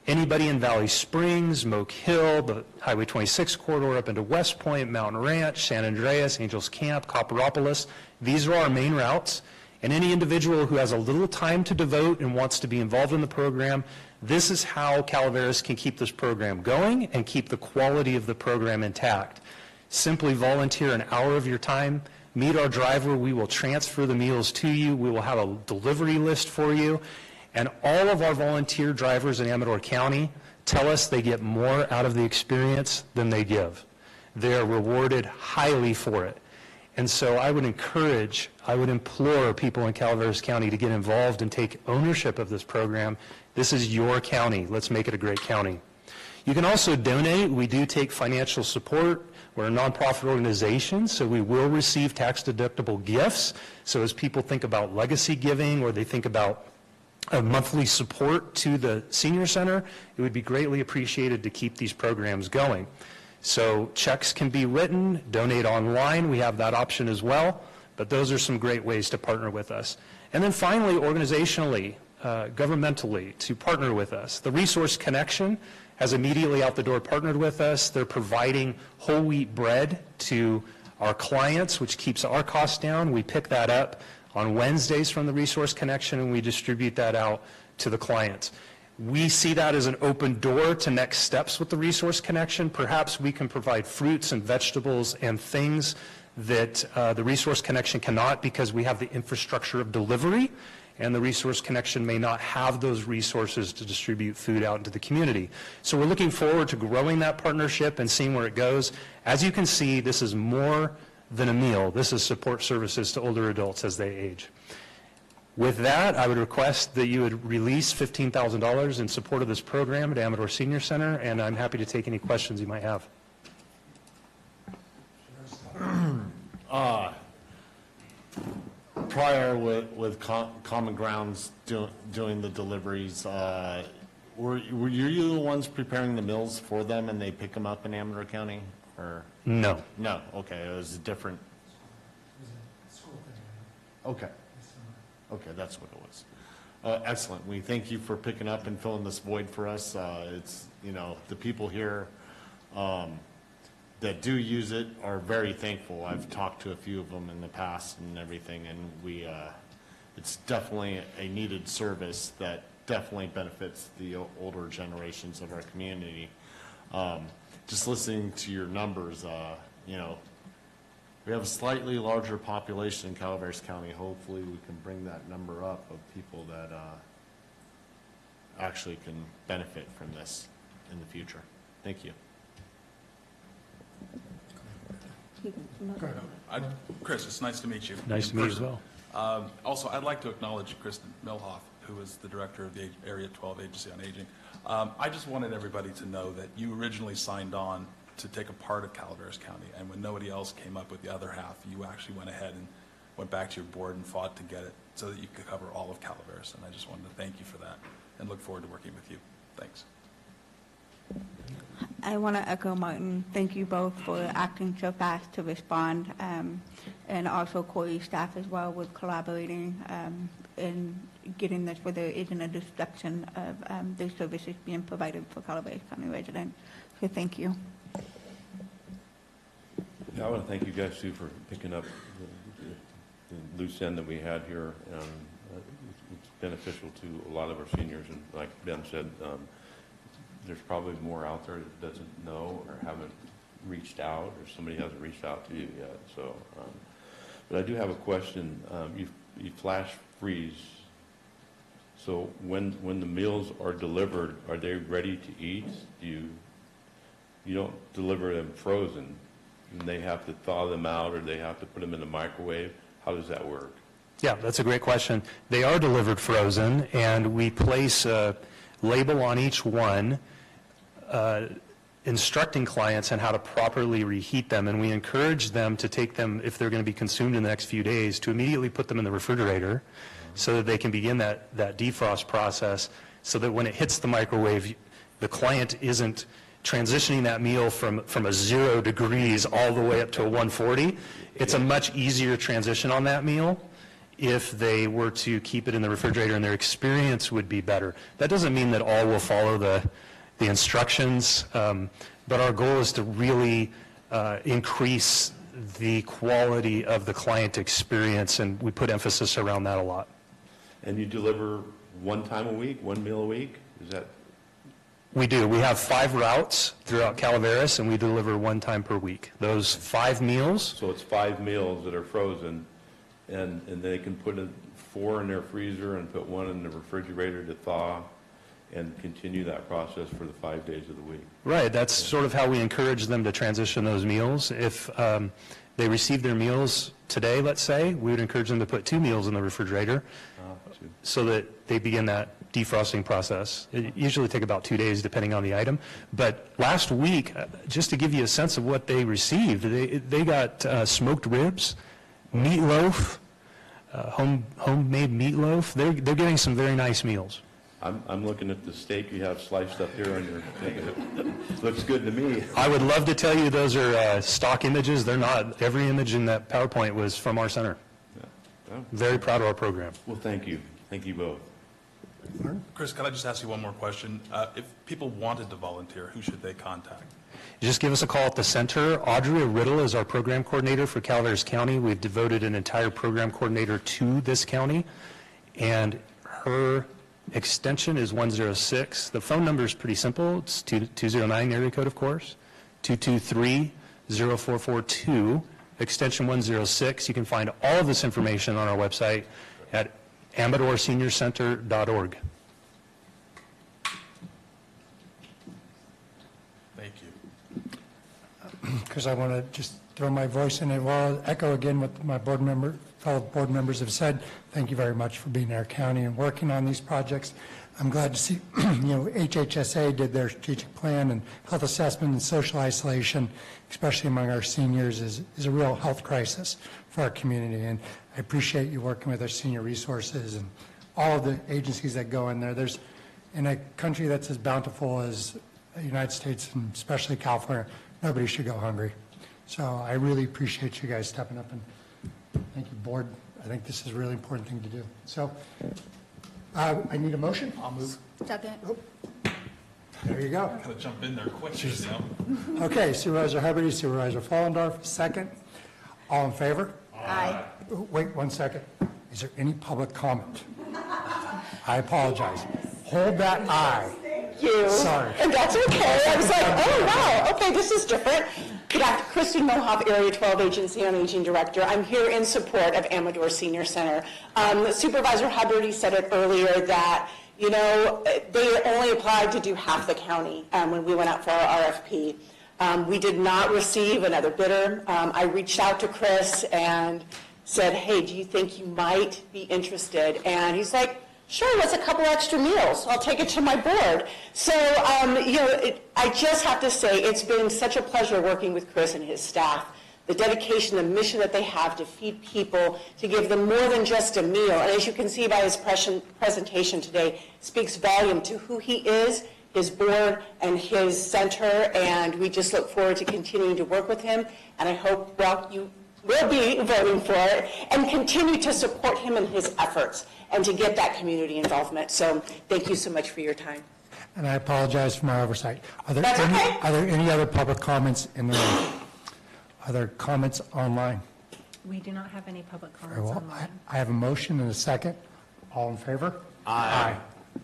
Anybody in Valley Springs, Moke Hill, the Highway 26 corridor up into West Point, Mountain Ranch, San Andreas, Angels Camp, Copperopolis, these are our main routes. And any individual who has a little time to devote and wants to be involved in the program, this is how Calaveras can keep this program going and keep the quality of the program intact. Simply volunteer an hour of your time, meet our driver, we will transfer the meals to you, we will have a delivery list for you, and all of our volunteer drivers in Amador County tell us they get more out of the experience than they give. They are rewarded highly for it. And so I would implore people in Calaveras County to get involved and take ownership of this program. This is your county. Let's make it a great county. You can also donate. We do take financial support. We're a nonprofit organization, so we will receive tax-deductible gifts. So as people think about legacy giving or they think about a monthly support to the senior center, it would be greatly appreciated to keep these programs going. So checks can be written, donate online, we have that option as well, but those are some great ways to partner with us. And then finally, organizationally, governmentally, to partner with us. The Resource Connection has immediately out the door partnered with us. They're providing whole wheat bread to our clients, which keeps our costs down. We pick that up on Wednesdays from the Resource Connection, and we distribute that out to the clients. We see that as an open door to next steps with the Resource Connection. Perhaps we can provide fruits and vegetables and things that the Resource Connection cannot because we have the infrastructure of delivery, and the Resource Connection may not have those resources to distribute food out into the community. So we're looking forward to growing that partnership and seeing where it goes. As you can see, this is more than a meal. This is support services to older adults as they age. With that, I would request that you would release $15,000 in support of this program at Amador Senior Center, and I'm happy to take any questions you might have. Prior with Common Grounds doing the deliveries, were you the ones preparing the meals for them and they pick them up in Amador County? Or No. No, okay, it was a different. Okay. Okay, that's what it was. Excellent. We thank you for picking up and filling this void for us. It's, you know, the people here that do use it are very thankful. I've talked to a few of them in the past and everything, and it's definitely a needed service that definitely benefits the older generations of our community. Just listening to your numbers, you know, we have a slightly larger population in Calaveras County. Hopefully we can bring that number up of people that actually can benefit from this in the future. Thank you. Chris, it's nice to meet you. Nice to meet you as well. Also, I'd like to acknowledge Kristen Milhoff, who is the director of the Area 12 Agency on Aging. I just wanted everybody to know that you originally signed on to take a part of Calaveras County, and when nobody else came up with the other half, you actually went ahead and went back to your board and fought to get it so that you could cover all of Calaveras, and I just wanted to thank you for that and look forward to working with you. Thanks. I want to echo Martin. Thank you both for acting so fast to respond, and also Corey's staff as well with collaborating in getting this where there isn't a destruction of the services being provided for Calaveras County residents. So thank you. Yeah, I want to thank you guys too for picking up the loose end that we had here. It's beneficial to a lot of our seniors, and like Ben said, there's probably more out there that doesn't know or haven't reached out, or somebody hasn't reached out to you yet. So, but I do have a question. You flash freeze. So when the meals are delivered, are they ready to eat? You don't deliver them frozen, and they have to thaw them out, or they have to put them in the microwave. How does that work? Yeah, that's a great question. They are delivered frozen, and we place a label on each one instructing clients on how to properly reheat them, and we encourage them to take them, if they're going to be consumed in the next few days, to immediately put them in the refrigerator so that they can begin that defrost process, so that when it hits the microwave, the client isn't transitioning that meal from a 0 degrees all the way up to a 140. It's a much easier transition on that meal if they were to keep it in the refrigerator, and their experience would be better. That doesn't mean that all will follow the instructions, but our goal is to really increase the quality of the client experience, and we put emphasis around that a lot. And you deliver one time a week, one meal a week? Is that? We do. We have 5 routes throughout Calaveras, and we deliver 1 time per week. Those 5 meals. So it's 5 meals that are frozen, and they can put 4 in their freezer and put 1 in the refrigerator to thaw, and continue that process for the 5 days of the week. Right. That's sort of how we encourage them to transition those meals. If they receive their meals today, let's say, we would encourage them to put 2 meals in the refrigerator so that they begin that defrosting process. It usually take about 2 days depending on the item. But last week, just to give you a sense of what they received, they got smoked ribs, meatloaf, homemade meatloaf. They're getting some very nice meals. I'm looking at the steak you have sliced up here on your thing. It looks good to me. I would love to tell you those are stock images. They're not. Every image in that PowerPoint was from our center. Yeah. Very proud of our program. Well, thank you. Thank you both. Chris, can I just ask you one more question? If people wanted to volunteer, who should they contact? Just give us a call at the center. Audrey Riddle is our program coordinator for Calaveras County. We've devoted an entire program coordinator to this county, and her extension is 106. The phone number is pretty simple. It's 209 area code, of course, 223-0442, extension 106. You can find all of this information on our website at AmadorSeniorCenter.org. Thank you. Because I want to just throw my voice in it. Well, I'll echo again what my board member fellow board members have said, thank you very much for being in our county and working on these projects. I'm glad to see, HHSA did their strategic plan, and health assessment and social isolation, especially among our seniors, is a real health crisis for our community. And I appreciate you working with our senior resources and all of the agencies that go in there. There's, in a country that's as bountiful as the United States, and especially California, nobody should go hungry. So I really appreciate you guys stepping up, and thank you, board. I think this is a really important thing to do. So I need a motion. I'll move. Second. There you go. Kind of jump in there quick, you know? Okay, Supervisor Hubbard, Supervisor Follendorf, second. All in favor? Aye. Wait 1 second. Is there any public comment? I apologize. Hold that aye. You. Sorry. And that's okay. I was like, oh, wow, okay, this is different. Good afternoon, Kristen Milhoff, Area 12 Agency on Aging Director. I'm here in support of Amador Senior Center. Supervisor Hubbard, he said it earlier that, you know, they only applied to do half the county when we went out for our RFP. We did not receive another bidder. I reached out to Chris and said, hey, do you think you might be interested? And he's like, sure, what's a couple extra meals? I'll take it to my board. So, you know, I just have to say it's been such a pleasure working with Chris and his staff. The dedication, the mission that they have to feed people, to give them more than just a meal. And as you can see by his presentation today, speaks volume to who he is, his board, and his center. And we just look forward to continuing to work with him. And I hope, well, you will be voting for it and continue to support him in his efforts and to get that community involvement. So thank you so much for your time. And I apologize for my oversight. Are there, That's okay. are there any other public comments in the room? Are there comments online? We do not have any public Very comments well. online. I have a motion and a second. All in favor? Aye.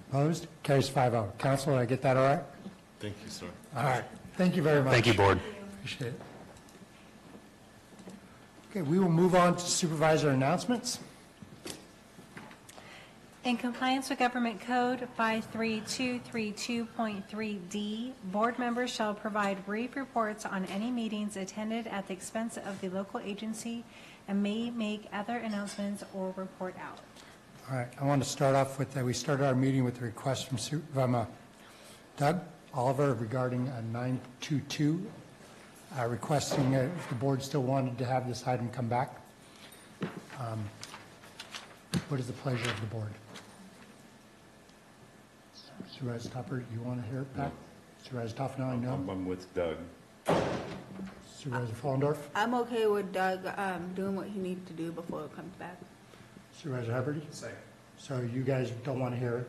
Opposed? Carries 5-0. Council, did I get that all right? Thank you, sir. All right. Thank you very much. Thank you, board. Appreciate it. Okay, we will move on to supervisor announcements. In compliance with Government Code 53232.3D, board members shall provide brief reports on any meetings attended at the expense of the local agency and may make other announcements or report out. All right, I want to start off with, we started our meeting with a request from Doug Oliver regarding a 922, requesting if the board still wanted to have this item come back. What is the pleasure of the board? Supervisor Topper, you want to hear it back? Supervisor Toffenali, no? I'm with Doug. Supervisor Follendorf? I'm okay with Doug doing what he needs to do before it comes back. Supervisor Hubbard? Same. So you guys don't want to hear it?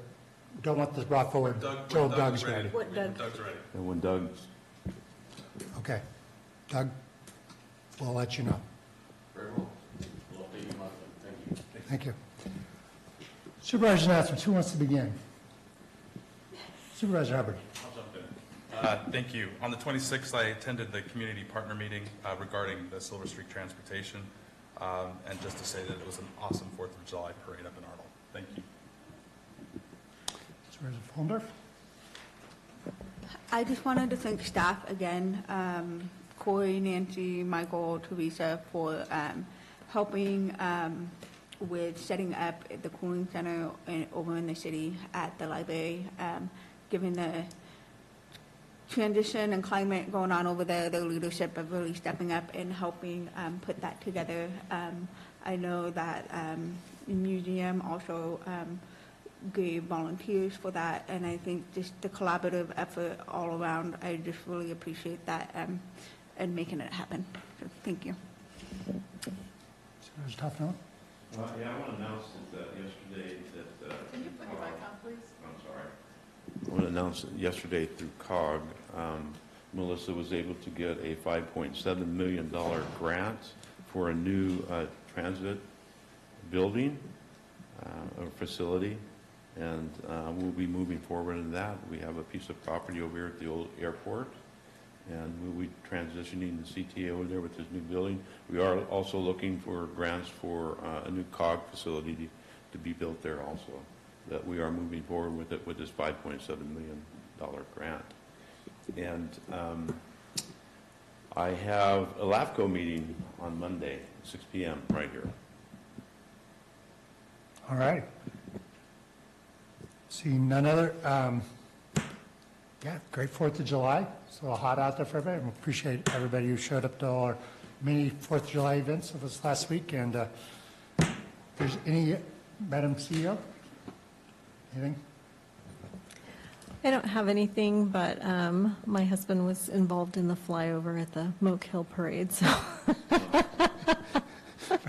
Don't want this brought forward until Doug's ready? What Doug? Doug's ready. And when Doug's, Okay. Doug, we'll let you know. Very well. We'll update you monthly. Thank you. Thank you. Supervisor announcements, who wants to begin? Supervisor Hubbard. I'll jump in. Thank you. On the 26th, I attended the community partner meeting regarding the Silver Streak transportation, and just to say that it was an awesome 4th of July parade up in Arnold. Thank you. Supervisor Follendorf? I just wanted to thank staff again, Corey, Nancy, Michael, Teresa, for helping with setting up the cooling center over in the city at the library. Given the transition and climate going on over there, the leadership of really stepping up and helping put that together. I know that the museum also gave volunteers for that, and I think just the collaborative effort all around, I just really appreciate that and making it happen. So thank you. Supervisor Toffenali? yeah, I want to announce that yesterday that. Can you put your mic on, please? I'm sorry. I want to announce that yesterday through COG, Melissa was able to get a $5.7 million grant for a new transit building or facility, and we'll be moving forward in that. We have a piece of property over here at the old airport, and we'll be transitioning the CTA over there with this new building. We are also looking for grants for a new COG facility to be built there also, that we are moving forward with it with this $5.7 million grant. And I have a LAFCO meeting on Monday, 6 p.m. right here. All right. Seeing none other, yeah, great 4th of July. It's a little hot out there for everybody. We appreciate everybody who showed up to all our many 4th of July events of this last week. And if there's any, Madam CEO, anything? I don't have anything, but my husband was involved in the flyover at the Moke Hill Parade, so.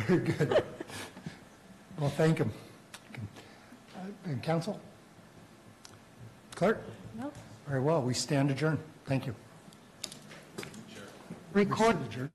Very good. Well, thank him. And council? Clerk? No. Very well, we stand adjourned. Thank you. Record. We stand adjourned.